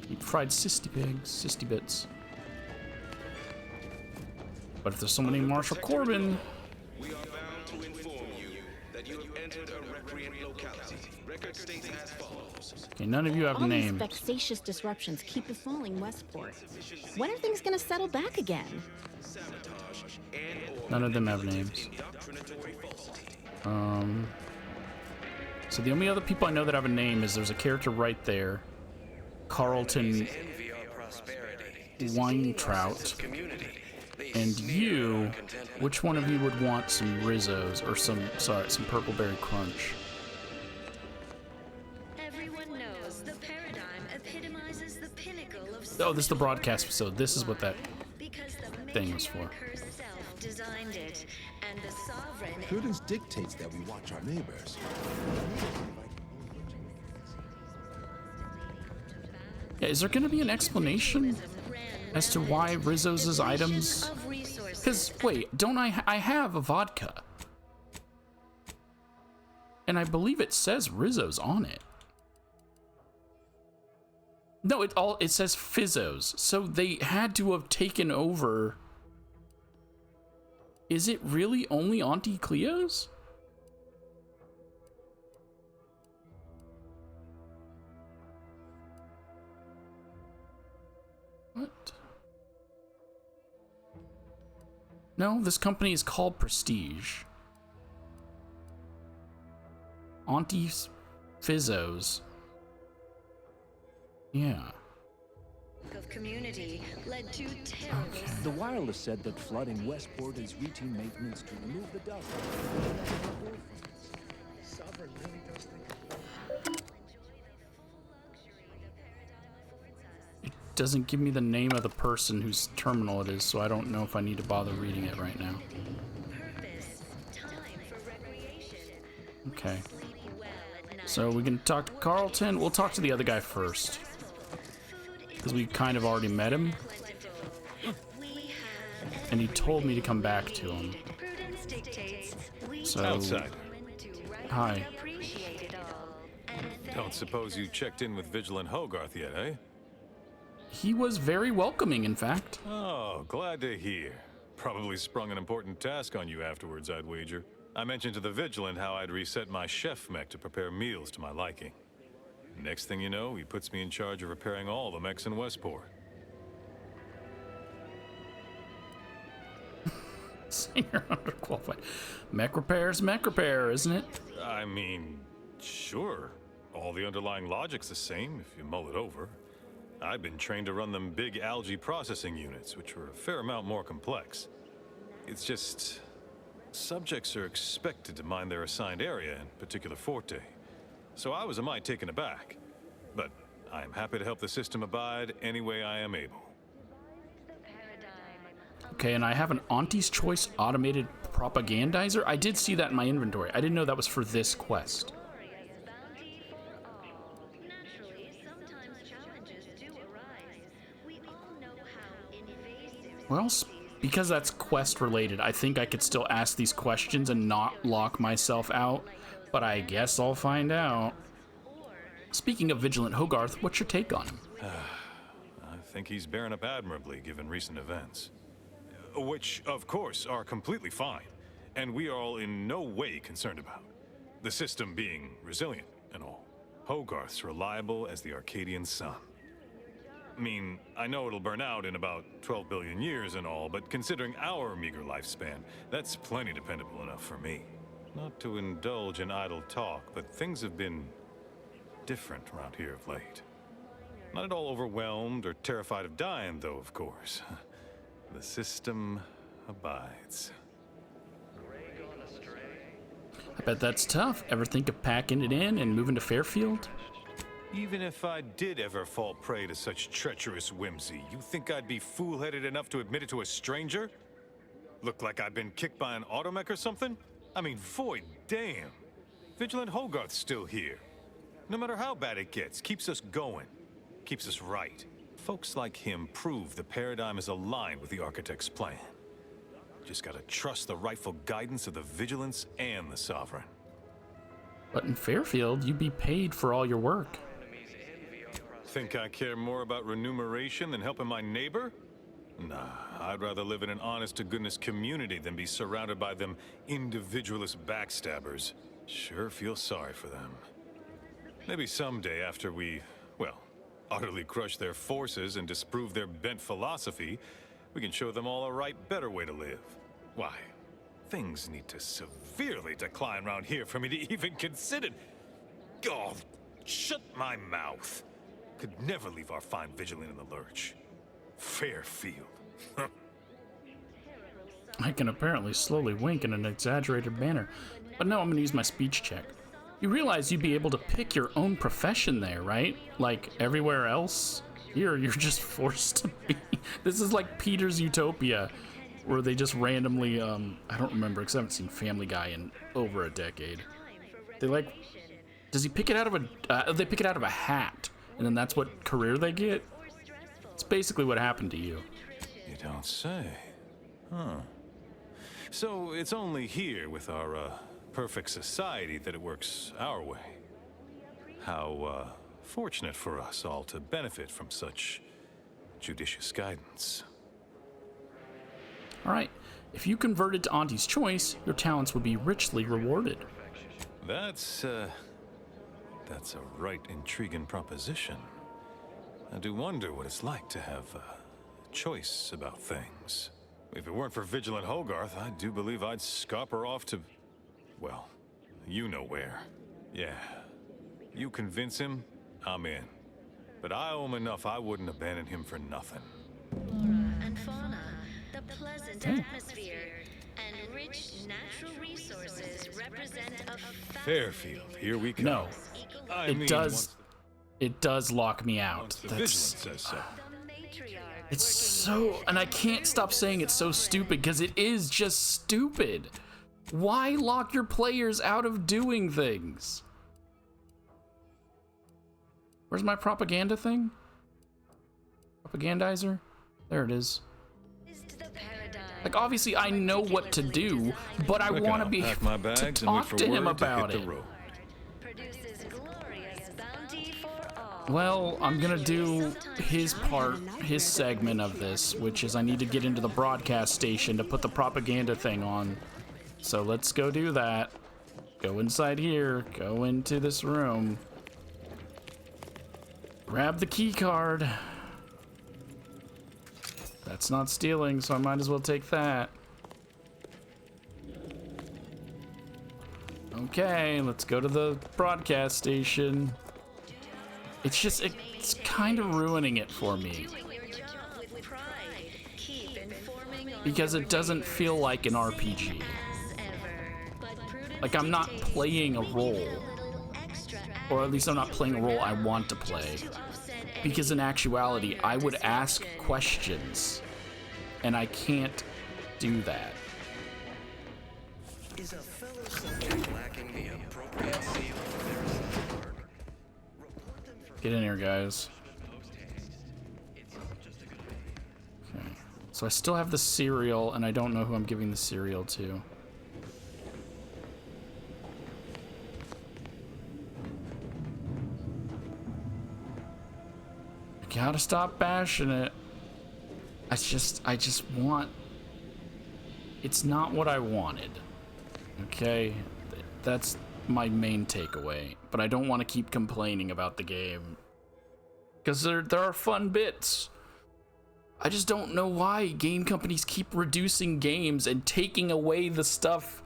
Eat fried sisty pigs, sisty bits. But if there's someone named Marshall Corbin, We are bound to inform you that you have entered a recreant locality. Record states as follows. okay, none of you have All these names. vexatious disruptions keep befalling Westport. When are things gonna settle back again? None of them have names. So the only other people I know that have a name is there's a character right there, Charleton Weintraut, and you. Which one of you would want some Rizzo's or some Purple Berry Crunch? Everyone knows the paradigm epitomizes the pinnacle of Oh, this is the broadcast episode. This is what that because the thing was for. matriarch herself designed it, and the sovereign. Prudence dictates that we watch our neighbors. Yeah, is there going to be an explanation as to why Rizzo's items? Because, wait, don't I have a vodka. And I believe it says Rizzo's on it. No, it says Fizzo's. So they had to have taken over. Is it really only Auntie Cleo's? What? No, this company is called Prestige. Auntie's Fizzo's. Yeah. Of community led to terrible. The wireless said that flooding Westport is routine maintenance to remove the dust. Sovereign really does It doesn't give me the name of the person whose terminal it is, so I don't know if I need to bother reading it right now. Okay. So we can talk to Charleton. We'll talk to the other guy first, because we kind of already met him. And he told me to come back to him. So, outside. Hi. Don't suppose you checked in with Vigilant Hogarth yet, eh? He was very welcoming, in fact. Oh, glad to hear. Probably sprung an important task on you afterwards, I'd wager. I mentioned to the Vigilant how I'd reset my chef mech to prepare meals to my liking. Next thing you know, he puts me in charge of repairing all the mechs in Westport. You're underqualified. Mech repair, isn't it? I mean, sure. All the underlying logic's the same if you mull it over. I've been trained to run them big algae processing units, which were a fair amount more complex. It's just, subjects are expected to mind their assigned area and particular forte. So I was a mite taken aback. But I am happy to help the system abide any way I am able. Okay, and I have an Auntie's Choice automated propagandizer. I did see that in my inventory. I didn't know that was for this quest. Well, because that's quest related, I think I could still ask these questions and not lock myself out, but I guess I'll find out. Speaking of Vigilant Hogarth, what's your take on him? I think he's bearing up admirably given recent events. Which, of course, are completely fine, and we are all in no way concerned about. The system being resilient and all. Hogarth's reliable as the Arcadian sun. I mean, I know it'll burn out in about 12 billion years and all, but considering our meager lifespan, that's plenty dependable enough for me. Not to indulge in idle talk, but things have been different around here of late. Not at all overwhelmed or terrified of dying, though, of course. The system abides. I bet that's tough. Ever think of packing it in and moving to Fairfield? Even if I did ever fall prey to such treacherous whimsy, you think I'd be fool-headed enough to admit it to a stranger? Look like I've been kicked by an automech or something? I mean, void damn. Vigilant Hogarth's still here. No matter how bad it gets, keeps us going. Keeps us right. Folks like him prove the paradigm is aligned with the Architect's plan. Just gotta trust the rightful guidance of the Vigilance and the Sovereign. But in Fairfield, you'd be paid for all your work. Think I care more about remuneration than helping my neighbor? Nah, I'd rather live in an honest-to-goodness community than be surrounded by them individualist backstabbers. Sure feel sorry for them. Maybe someday after we, well, utterly crush their forces and disprove their bent philosophy, we can show them all a right, better way to live. Why, things need to severely decline around here for me to even consider. Oh, shut my mouth. Could never leave our fine Vigilant in the lurch. Fairfield. I can apparently slowly wink in an exaggerated manner, but no, I'm gonna use my speech check. You realize you'd be able to pick your own profession there, right? Like everywhere else? Here, you're just forced to be. This is like Peter's Utopia. where they just randomly, I don't remember because I haven't seen Family Guy in over a decade. They like, does he pick it out of a, they pick it out of a hat, and then that's what career they get? It's basically what happened to you. You don't say. Huh. So it's only here with our perfect society that it works our way. How fortunate for us all to benefit from such judicious guidance. All right, if you converted to Auntie's choice, your talents would be richly rewarded. That's a right intriguing proposition. I do wonder what it's like to have a choice about things. If it weren't for Vigilant Hogarth, I do believe I'd scupper off to, well, you know where. Yeah, you convince him, I'm in. But I owe him enough I wouldn't abandon him for nothing. Flora and fauna, the pleasant atmosphere, and rich natural resources represent a Fairfield, here we go. No, it does lock me out. Once the Vigilance says so. It's so, and I can't stop saying it's so stupid because it is just stupid. Why lock your players out of doing things? Where's my propaganda thing? Propagandizer? There it is. Like, obviously I know what to do, but I want to be to talk to him about it. Well, I'm gonna do his part, his segment of this, which is I need to get into the broadcast station to put the propaganda thing on. So let's go do that. Go inside here, go into this room. Grab the key card. That's not stealing, so I might as well take that. Okay, let's go to the broadcast station. It's just, it's kind of ruining it for me. Because it doesn't feel like an RPG. Like I'm not playing a role. Or at least I'm not playing a role I want to play. Because in actuality, I would ask questions. And I can't do that. Is a fellow subject lacking the appropriate seal for their assigned work? Report them for Get in here, guys. Okay. So I still have the cereal, and I don't know who I'm giving the cereal to. I gotta stop bashing it. I just want... It's not what I wanted. Okay? That's my main takeaway. But I don't want to keep complaining about the game. Because there are fun bits. I just don't know why game companies keep reducing games and taking away the stuff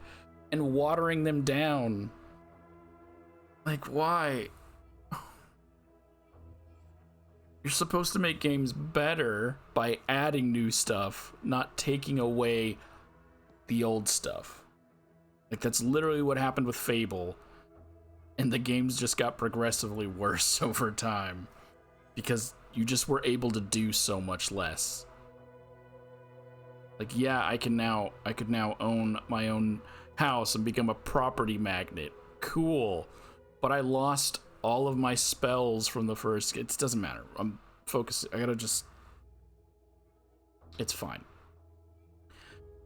and watering them down. Like, why? You're supposed to make games better by adding new stuff, not taking away the old stuff. Like, that's literally what happened with Fable. And the games just got progressively worse over time. Because you just were able to do so much less. Like, yeah, I could now own my own house and become a property magnate. Cool. But I lost all of my spells from the first. It doesn't matter. I'm focused. I gotta just. It's fine.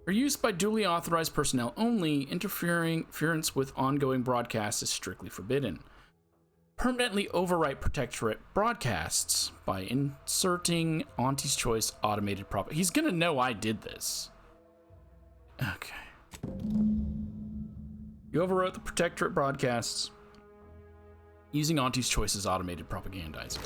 For use by duly authorized personnel only, interference with ongoing broadcasts is strictly forbidden. Permanently overwrite Protectorate broadcasts by inserting Auntie's Choice automated prop. He's gonna know I did this. Okay. You overwrote the Protectorate broadcasts using Auntie's Choice's automated propagandizer.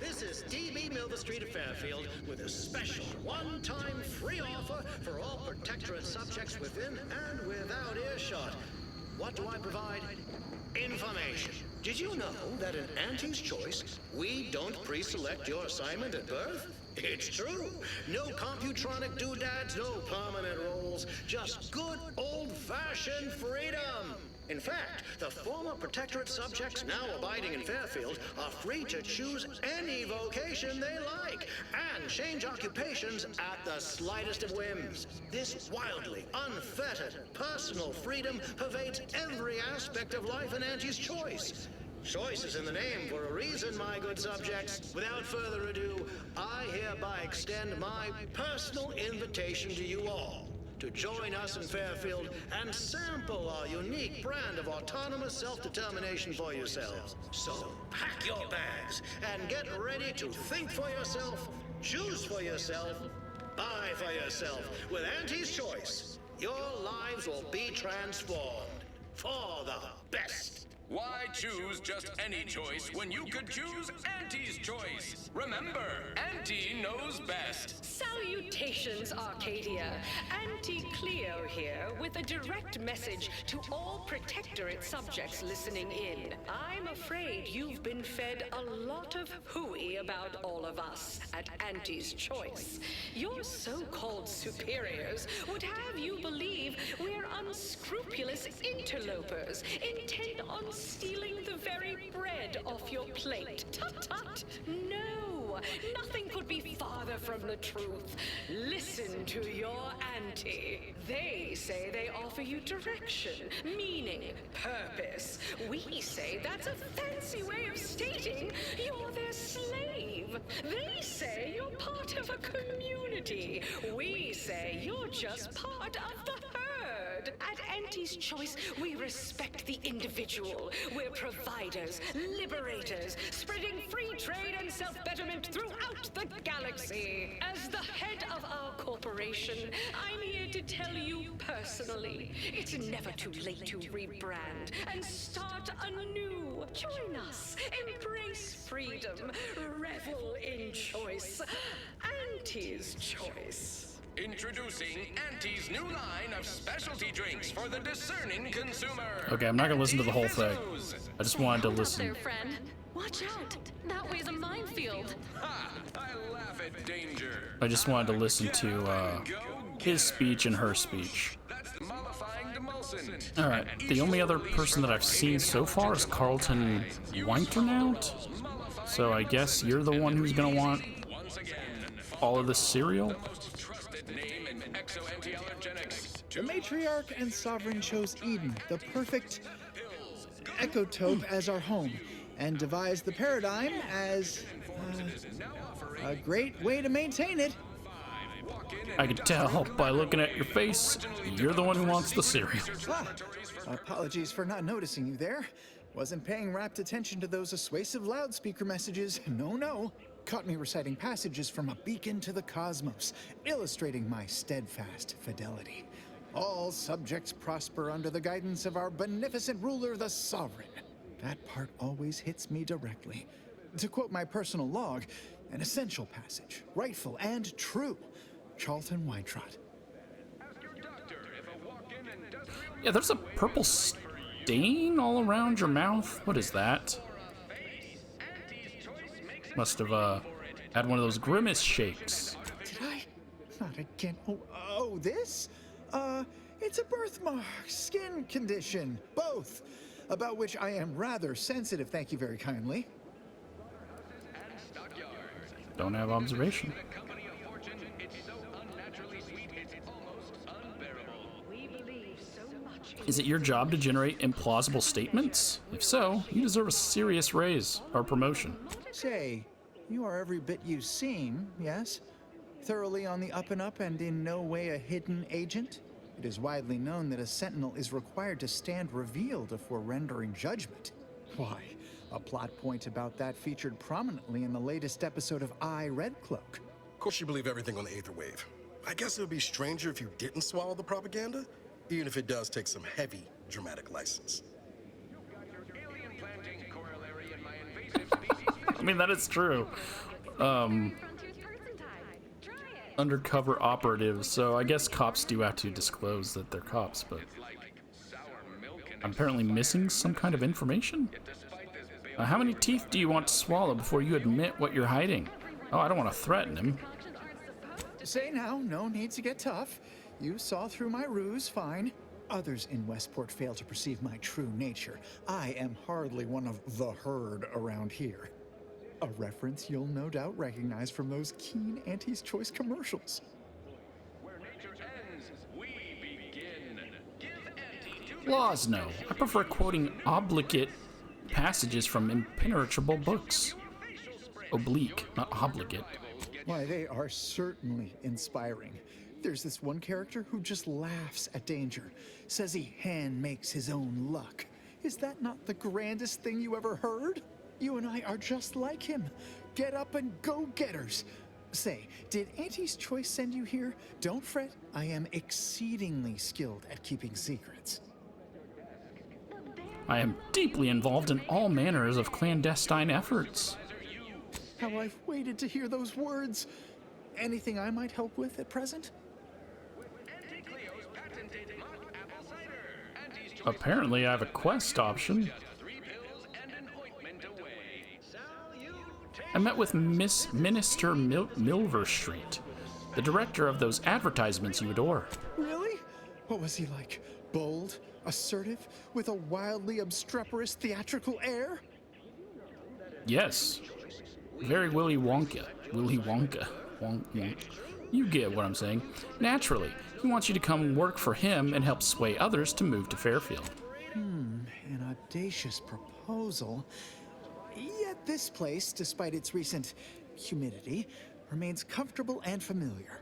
This is DB Milverstreet of Fairfield with a special one-time free offer for all Protectorate subjects within and without earshot. What do I provide? Information. Did you know that in Auntie's Choice, we don't pre-select your assignment at birth? It's true. No computronic doodads, no permanent roles, just good old-fashioned freedom. In fact, the former Protectorate subjects now abiding in Fairfield are free to choose any vocation they like and change occupations at the slightest of whims. This wildly unfettered personal freedom pervades every aspect of life in Auntie's choice. Choice is in the name for a reason, my good subjects. Without further ado, I hereby extend my personal invitation to you all to join us in Fairfield and sample our unique brand of autonomous self-determination for yourselves. So pack your bags and get ready to think for yourself, choose for yourself, buy for yourself. With Auntie's choice, your lives will be transformed for the best. Why choose just any choice when you could choose Auntie's choice? Remember, Auntie knows best. Salutations, Arcadia. Auntie Cleo here with a direct message to all Protectorate subjects listening in. I'm afraid you've been fed a lot of hooey about all of us at Auntie's choice. Your so-called superiors would have you believe we're unscrupulous interlopers intent on stealing the very bread off your plate. Tut-tut! No! Nothing could be farther from the truth. Listen to your auntie. They say they offer you direction, meaning, purpose. We say that's a fancy way of stating you're their slave. They say you're part of a community. We say you're just part of the herd. At Auntie's choice, we respect the individual. We're providers, liberators, spreading free trade and self-betterment throughout the galaxy. As the head of our corporation, I'm here to tell you personally, it's never too late to rebrand and start anew. Join us, embrace freedom, revel in choice. Auntie's choice. Introducing Auntie's new line of specialty drinks for the discerning consumer. Okay, I'm not gonna listen to the whole thing. I just wanted to listen. There, friend. Watch out. That way's a minefield. Ha! I laugh at danger. I just wanted to listen to his speech and her speech. That's mollifying demulcent. Alright, the only other person that I've seen so far is Charleton Winternout. So I guess you're the one who's gonna want all of the cereal? The matriarch and sovereign chose Eden, the perfect ecotope, as our home, and devised the paradigm as a great way to maintain it. I could tell by looking at your face, you're the one who wants the cereal. Apologies for not noticing you there. Wasn't paying rapt attention to those assuasive loudspeaker messages. No. Caught me reciting passages from a beacon to the cosmos, illustrating my steadfast fidelity. All subjects prosper under the guidance of our beneficent ruler, the sovereign. That part always hits me directly. To quote my personal log, an essential passage, rightful and true. Charleton Weintraut. Yeah, there's a purple stain all around your mouth. What is that? Must have had one of those grimace shakes. Did I? Not again. Oh, this? It's a birthmark, skin condition, both, about which I am rather sensitive, thank you very kindly. Don't have observation. Is it your job to generate implausible statements? If so, you deserve a serious raise or promotion. Say, you are every bit you seem, yes? Thoroughly on the up and up and in no way a hidden agent? It is widely known that a sentinel is required to stand revealed before rendering judgment. Why, a plot point about that featured prominently in the latest episode of Red Cloak. Of course you believe everything on the Aether Wave. I guess it would be stranger if you didn't swallow the propaganda, even if it does take some heavy dramatic license. I mean, that is true. Undercover operatives, so I guess cops do have to disclose that they're cops, but I'm apparently missing some kind of information? How many teeth do you want to swallow before you admit what you're hiding? Oh, I don't want to threaten him. Say now, no need to get tough. You saw through my ruse, fine. Others in Westport fail to perceive my true nature. I am hardly one of the herd around here. A reference you'll no doubt recognize from those keen Auntie's Choice commercials. Where nature ends, we begin. Give Auntie 2 Laws, no. I prefer quoting obligate passages from impenetrable books. Oblique, not obligate. Why, they are certainly inspiring. There's this one character who just laughs at danger, says he hand makes his own luck. Is that not the grandest thing you ever heard? You and I are just like him. Get up and go-getters. Say, did Auntie's Choice send you here? Don't fret, I am exceedingly skilled at keeping secrets. I am deeply involved in all manners of clandestine efforts. How I've waited to hear those words. Anything I might help with at present? Apparently, I have a quest option. I met with Minister Milverstreet, the director of those advertisements you adore. Really? What was he like? Bold, assertive, with a wildly obstreperous theatrical air? Yes. Very Willy Wonka. Willy Wonka. Wonk. You get what I'm saying. Naturally, he wants you to come work for him and help sway others to move to Fairfield. An audacious proposal. Yet this place, despite its recent humidity, remains comfortable and familiar.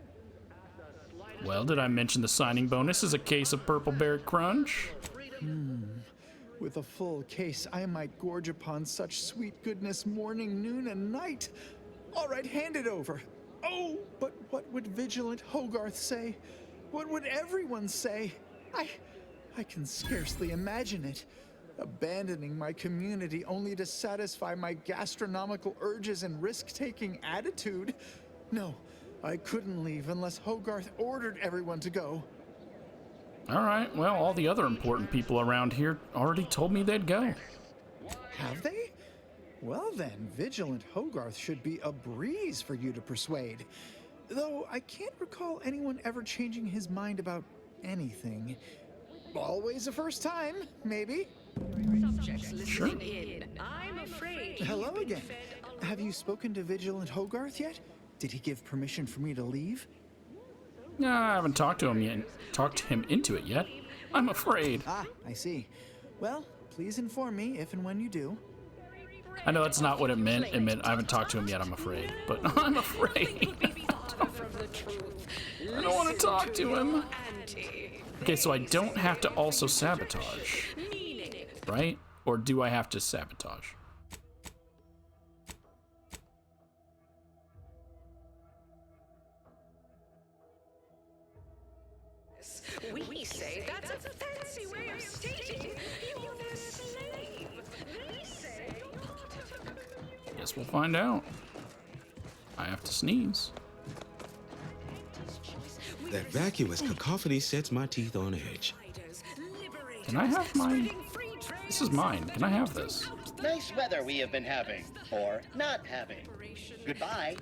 Well, did I mention the signing bonus is a case of Purple Berry Crunch? With a full case, I might gorge upon such sweet goodness morning, noon, and night. All right, hand it over. Oh, but what would vigilant Hogarth say? What would everyone say? I can scarcely imagine it. Abandoning my community only to satisfy my gastronomical urges and risk-taking attitude. No, I couldn't leave unless Hogarth ordered everyone to go. All right, well, all the other important people around here already told me they'd go. Have they? Well then, vigilant Hogarth should be a breeze for you to persuade. Though I can't recall anyone ever changing his mind about anything. Always a first time, maybe? Sure. I'm afraid Hello again. Have you spoken to Vigilant Hogarth yet? Did he give permission for me to leave? No, I haven't talked to him yet. Talked him into it yet. I'm afraid. Ah, I see. Well, please inform me if and when you do. I know that's not what it meant. It meant I haven't talked to him yet, I'm afraid. But I'm afraid. I don't want to talk to him. Okay, so I don't have to also sabotage, right? Or do I have to sabotage? We say that's a fancy way of stating you're their slave. They say you're part of Guess we'll find out. I have to sneeze. That vacuous cacophony sets my teeth on edge. Can I have my... This is mine. Can I have this? Nice weather we have been having, or not having. Goodbye.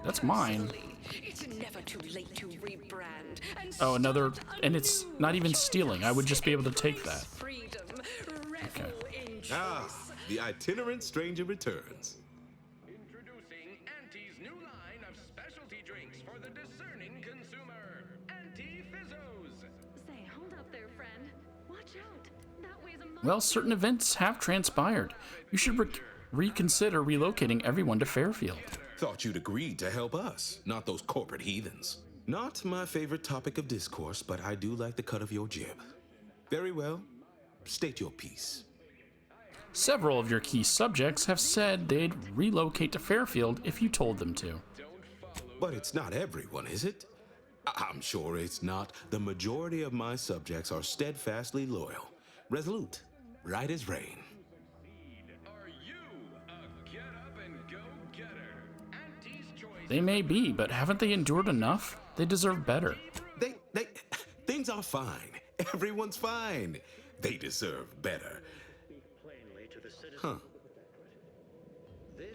That's mine. It's never too late to rebrand. Oh, another... And it's not even stealing. I would just be able to take that. Okay. Ah, the itinerant stranger returns. Introducing Auntie's new line of specialty drinks for the discerning consumer. Auntie Fizzos. Say, hold up there, friend. Watch out. That way's a Well, certain events have transpired. You should reconsider relocating everyone to Fairfield. Thought you'd agreed to help us, not those corporate heathens. Not my favorite topic of discourse, but I do like the cut of your jib. Very well. State your piece. Several of your key subjects have said they'd relocate to Fairfield if you told them to. But it's not everyone, is it? I'm sure it's not. The majority of my subjects are steadfastly loyal, resolute, right as rain. They may be, but haven't they endured enough? They deserve better. Things are fine. Everyone's fine. They deserve better. Huh.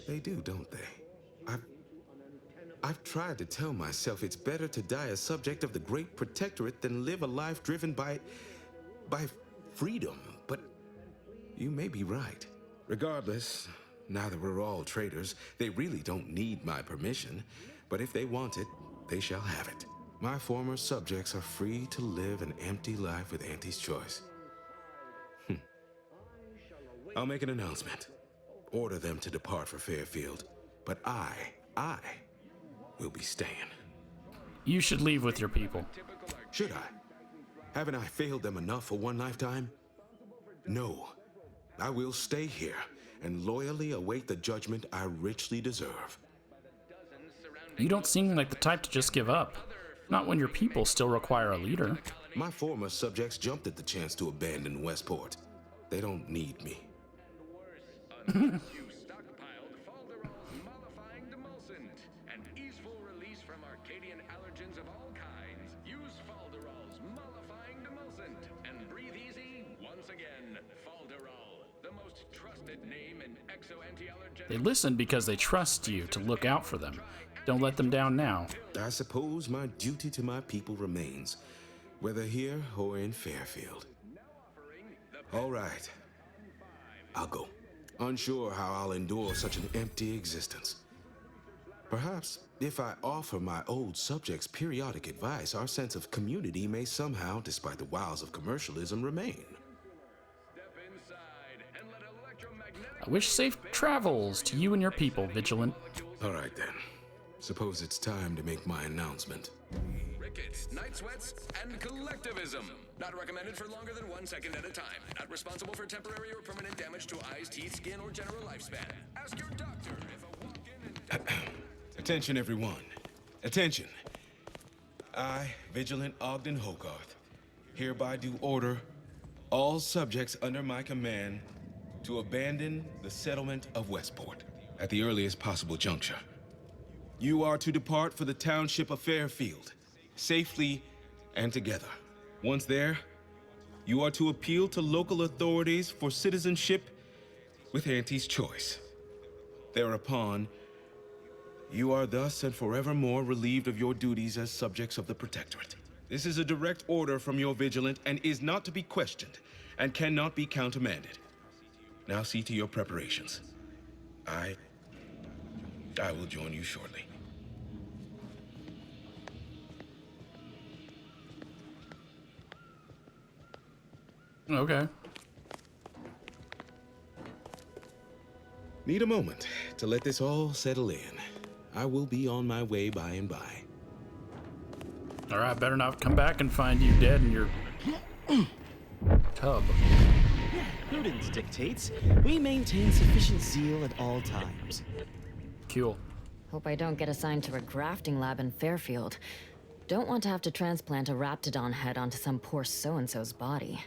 They do, don't they? I've tried to tell myself it's better to die a subject of the Great Protectorate than live a life driven by freedom, but you may be right. Regardless, now that we're all traitors, they really don't need my permission, but if they want it, they shall have it. My former subjects are free to live an empty life with Auntie's choice. I'll make an announcement. Order them to depart for Fairfield, but I will be staying. You should leave with your people. Should I? Haven't I failed them enough for one lifetime? No. I will stay here and loyally await the judgment I richly deserve. You don't seem like the type to just give up. Not when your people still require a leader. My former subjects jumped at the chance to abandon Westport. They don't need me. They listen because they trust you to look out for them. Don't let them down now. I suppose my duty to my people remains, whether here or in Fairfield. All right. I'll go. Unsure how I'll endure such an empty existence. Perhaps, if I offer my old subjects periodic advice, our sense of community may somehow, despite the wiles of commercialism, remain. I wish safe travels to you and your people, Vigilant. All right, then. Suppose it's time to make my announcement. Rickets, night sweats, and collectivism. Not recommended for longer than 1 second at a time. Not responsible for temporary or permanent damage to eyes, teeth, skin, or general lifespan. Ask your doctor if a walk-in and... Attention, everyone. Attention. I, Vigilant Ogden Hogarth, hereby do order all subjects under my command to abandon the settlement of Westport at the earliest possible juncture. You are to depart for the township of Fairfield, safely and together. Once there, you are to appeal to local authorities for citizenship with Auntie's choice. Thereupon, you are thus and forevermore relieved of your duties as subjects of the Protectorate. This is a direct order from your Vigilant and is not to be questioned and cannot be countermanded. Now see to your preparations. I will join you shortly. Okay. Need a moment to let this all settle in. I will be on my way by and by. All right, better not come back and find you dead in your tub. Prudence dictates we maintain sufficient zeal at all times. Cool. Hope I don't get assigned to a grafting lab in Fairfield. Don't want to have to transplant a raptidon head onto some poor so-and-so's body.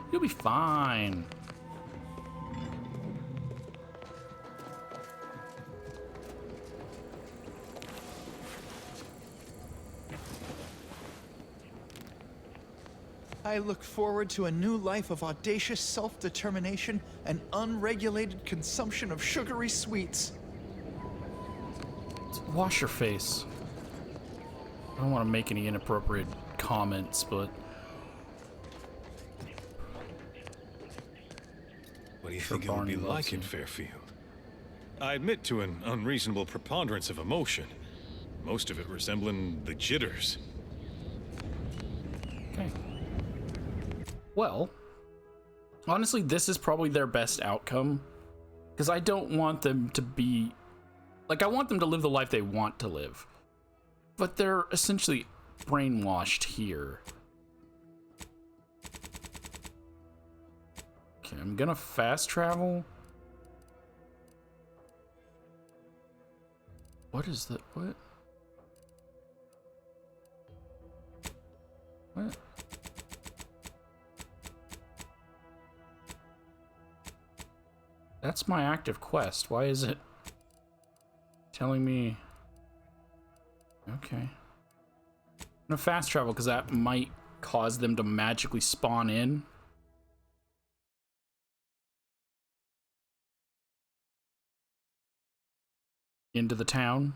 You'll be fine. I look forward to a new life of audacious self-determination and unregulated consumption of sugary sweets. Wash your face. I don't want to make any inappropriate comments, but... What do you think it would be like in Fairfield? I admit to an unreasonable preponderance of emotion. Most of it resembling the jitters. Okay. Well, honestly, this is probably their best outcome. Because I don't want them to be... Like, I want them to live the life they want to live. But they're essentially brainwashed here. Okay, I'm gonna fast travel. What is that? What? What? That's my active quest. Why is it telling me? Okay. I'm gonna fast travel because that might cause them to magically spawn in. into the town.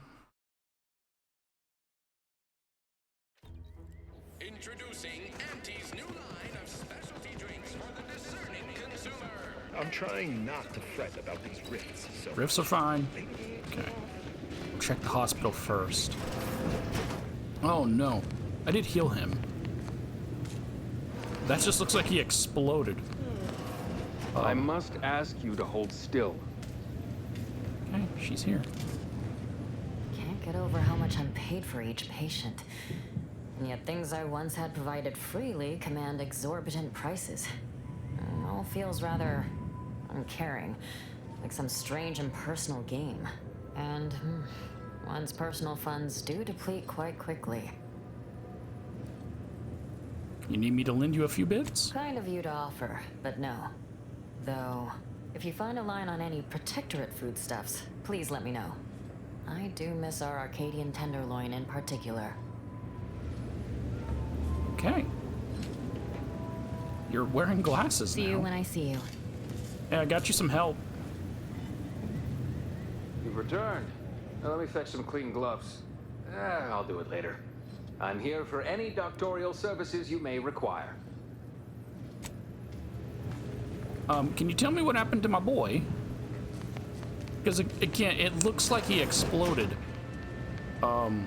Introducing Auntie's new line of specialty drinks for the discerning consumer. I'm trying not to fret about these rifts, so... Rifts are fine. Okay. Check the hospital first. Oh no. I did heal him. That just looks like he exploded. I must ask you to hold still. Okay, she's here. Can't get over how much I'm paid for each patient. And yet things I once had provided freely command exorbitant prices. It all feels rather uncaring, like some strange impersonal game. And one's personal funds do deplete quite quickly. You need me to lend you a few bits? Kind of you to offer, but no. Though, if you find a line on any Protectorate foodstuffs, please let me know. I do miss our Arcadian tenderloin in particular. Okay. You're wearing glasses See now. you when I see you. Hey, I got you some help. You've returned. Now let me fetch some clean gloves. I'll do it later. I'm here for any doctorial services you may require. Can you tell me what happened to my boy? Because again, it looks like he exploded. Okay.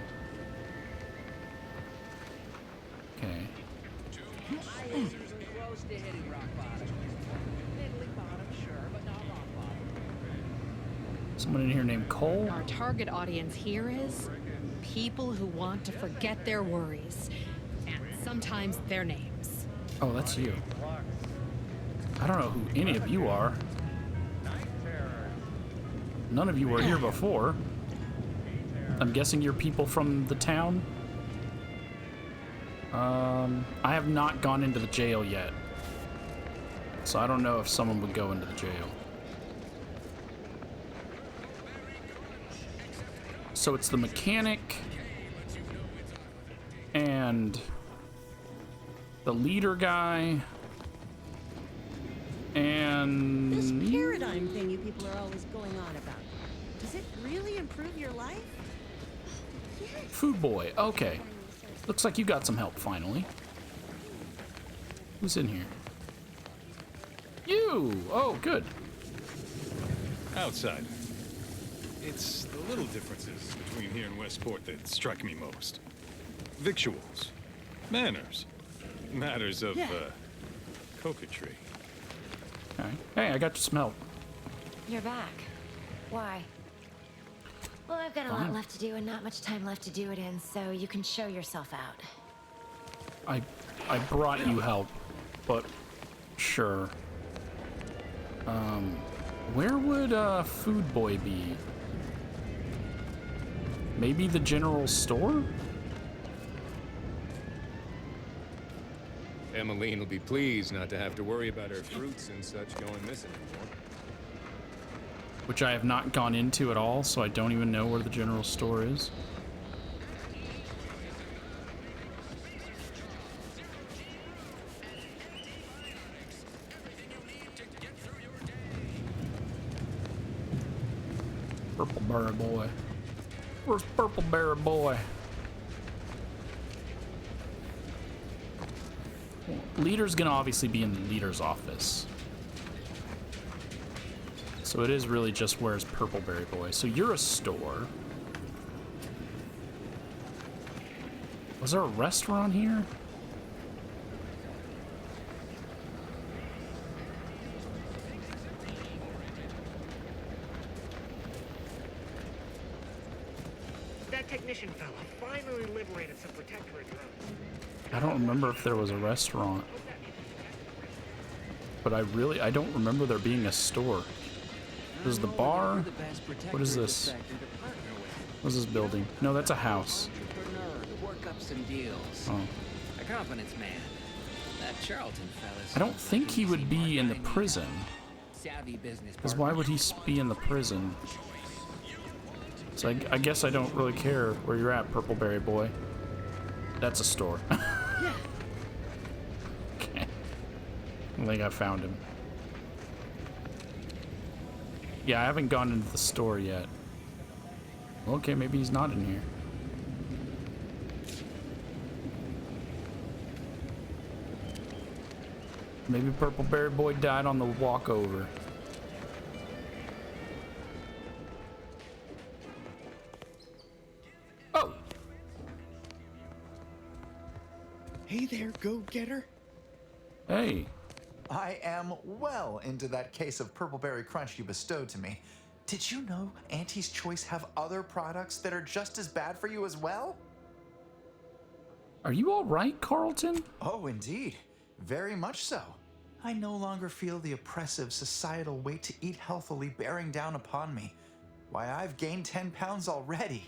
Someone in here named Cole? Our target audience here is people who want to forget their worries, and sometimes their names. Oh, that's you. I don't know who any of you are. None of you were here before. I'm guessing you're people from the town? I have not gone into the jail yet. So I don't know if someone would go into the jail. So it's the mechanic and the leader guy and this paradigm thing you people are always going on about. Does it really improve your life? Yes. Food boy. Okay. Looks like you got some help finally. Who's in here? You! Oh, good. Outside. It's the little differences between here and Westport that strike me most. Victuals. Manners. Matters of, coquetry. Okay. Hey, I got you some help. You're back. Why? Well, I've got a lot left to do and not much time left to do it in, so you can show yourself out. I brought you help, but sure. Where would Food Boy be? Maybe the general store? Emmeline will be pleased not to have to worry about her fruits and such going missing anymore. Which I have not gone into at all, so I don't even know where the general store is. Purple Berry Boy. Where's Purple Berry Boy? Leader's gonna obviously be in the leader's office. So it is really just where's Purple Berry Boy. So you're a store. Was there a restaurant here? That technician fella finally liberated some Protectorate drones. I don't remember if there was a restaurant. But I don't remember there being a store. There's the bar. What is this? What is this building? No, that's a house. Work up some deals. Oh. A confidence man. That Charleton fella's I don't think he would be in the prison. savvy business. Because why would he be in the prison? So I guess I don't really care where you're at, Purple Berry Boy. That's a store. Okay. I think I found him. Yeah, I haven't gone into the store yet. Okay, maybe he's not in here. Maybe Purple Berry Boy died on the walkover. Oh! Hey there, go-getter. Hey. I am well into that case of Purple Berry Crunch you bestowed to me. Did you know Auntie's Choice have other products that are just as bad for you as well? Are you all right, Carlton? Oh, indeed. Very much so. I no longer feel the oppressive societal weight to eat healthily bearing down upon me. Why, I've gained 10 pounds already.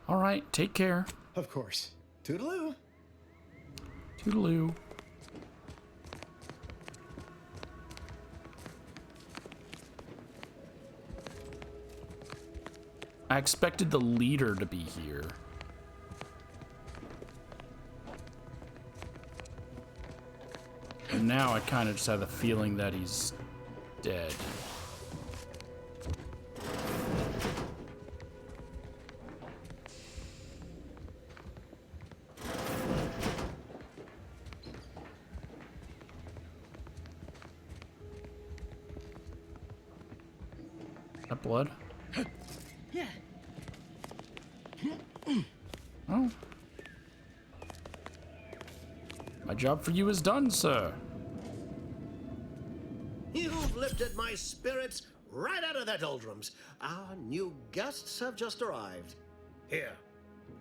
All right, take care. Of course. Toodaloo. Toodaloo. I expected the leader to be here. And now I kind of just have the feeling that he's dead. That blood? Yeah. Oh. My job for you is done, sir. You've lifted my spirits right out of their doldrums. Our new guests have just arrived. Here,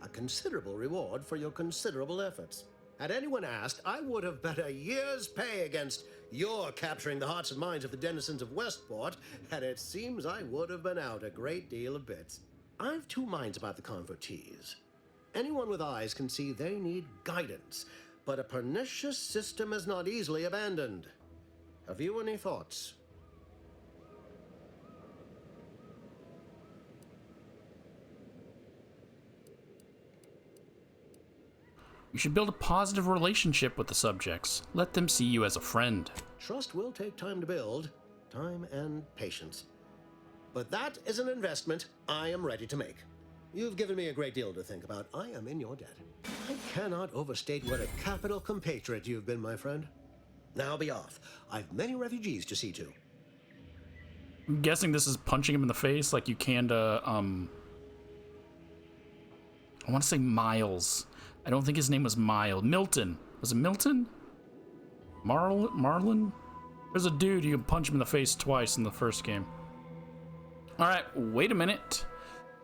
a considerable reward for your considerable efforts. Had anyone asked, I would have bet a year's pay against your capturing the hearts and minds of the denizens of Westport, and it seems I would have been out a great deal of bits. I've two minds about the convertees. Anyone with eyes can see they need guidance, but a pernicious system is not easily abandoned. Have you any thoughts? You should build a positive relationship with the subjects. Let them see you as a friend. Trust will take time to build, time and patience. But that is an investment I am ready to make. You've given me a great deal to think about. I am in your debt. I cannot overstate what a capital compatriot you've been, my friend. Now be off. I've many refugees to see to. I'm guessing this is punching him in the face like you can to, I want to say Miles. I don't think his name was Miles. Milton. Was it Milton? Marlin? There's a dude, you can punch him in the face twice in the first game. Alright, wait a minute.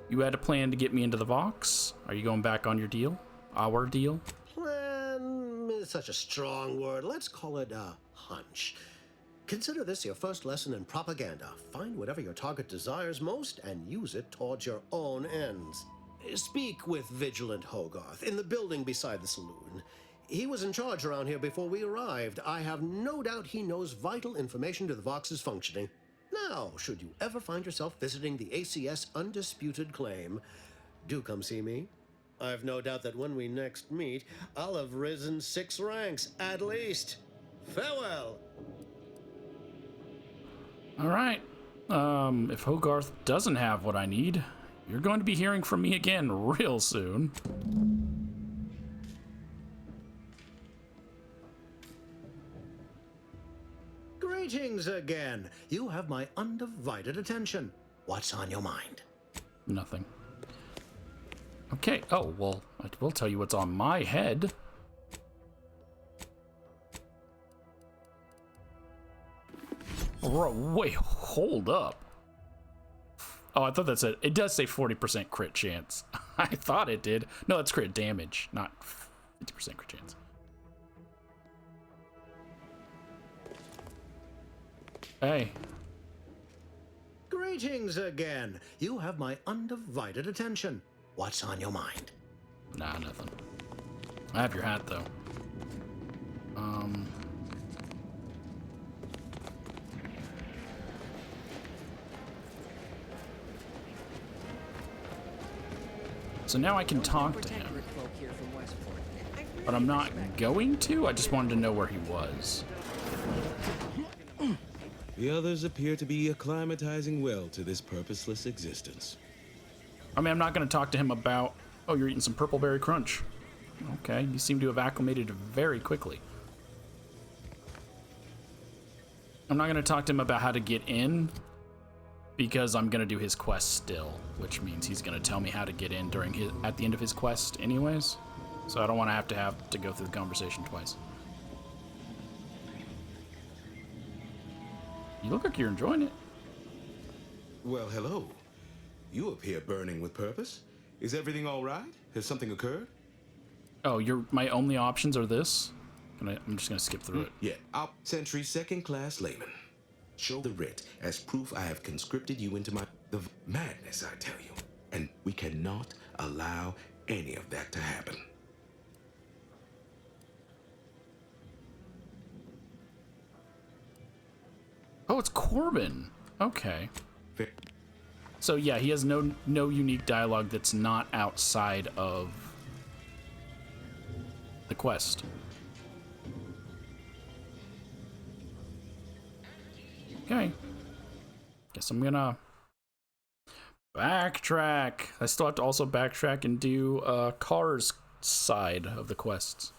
You had a plan to get me into the Vox? Are you going back on your deal? Our deal? Plan is such a strong word. Let's call it a hunch. Consider this your first lesson in propaganda. Find whatever your target desires most and use it towards your own ends. Speak with Vigilant Hogarth in the building beside the saloon. He was in charge around here before we arrived. I have no doubt he knows vital information to the Vox's functioning. Now, should you ever find yourself visiting the ACS Undisputed Claim, do come see me. I've no doubt that when we next meet, I'll have risen 6 ranks, at least. Farewell. All right. If Hogarth doesn't have what I need, you're going to be hearing from me again real soon. Greetings again. You have my undivided attention. What's on your mind? Nothing. Okay. Oh, well, I will tell you what's on my head. Wait, hold up. Oh, I thought that said, it does say 40% crit chance. I thought it did. No, it's crit damage, not 50% crit chance. Hey. Greetings again. You have my undivided attention. What's on your mind? Nah, nothing. I have your hat, though. So now I can talk to him. But I'm not going to. I just wanted to know where he was. The others appear to be acclimatizing well to this purposeless existence. I mean, I'm not going to talk to him about, oh, you're eating some purple berry crunch. Okay, you seem to have acclimated very quickly. I'm not going to talk to him about how to get in, because I'm going to do his quest still, which means he's going to tell me how to get in at the end of his quest anyways. So I don't want to have to go through the conversation twice. You look like you're enjoying it. Well, hello. You appear burning with purpose. Is everything all right? Has something occurred? Oh, my only options are this? I'm just going to skip through it. Yeah. Sentry second-class layman. Show the writ as proof I have conscripted you into the madness, I tell you. And we cannot allow any of that to happen. Oh, it's Corbin. Okay. So yeah, he has no unique dialogue that's not outside of the quest. Okay. Guess I'm gonna backtrack. I still have to also backtrack and do Car's side of the quests.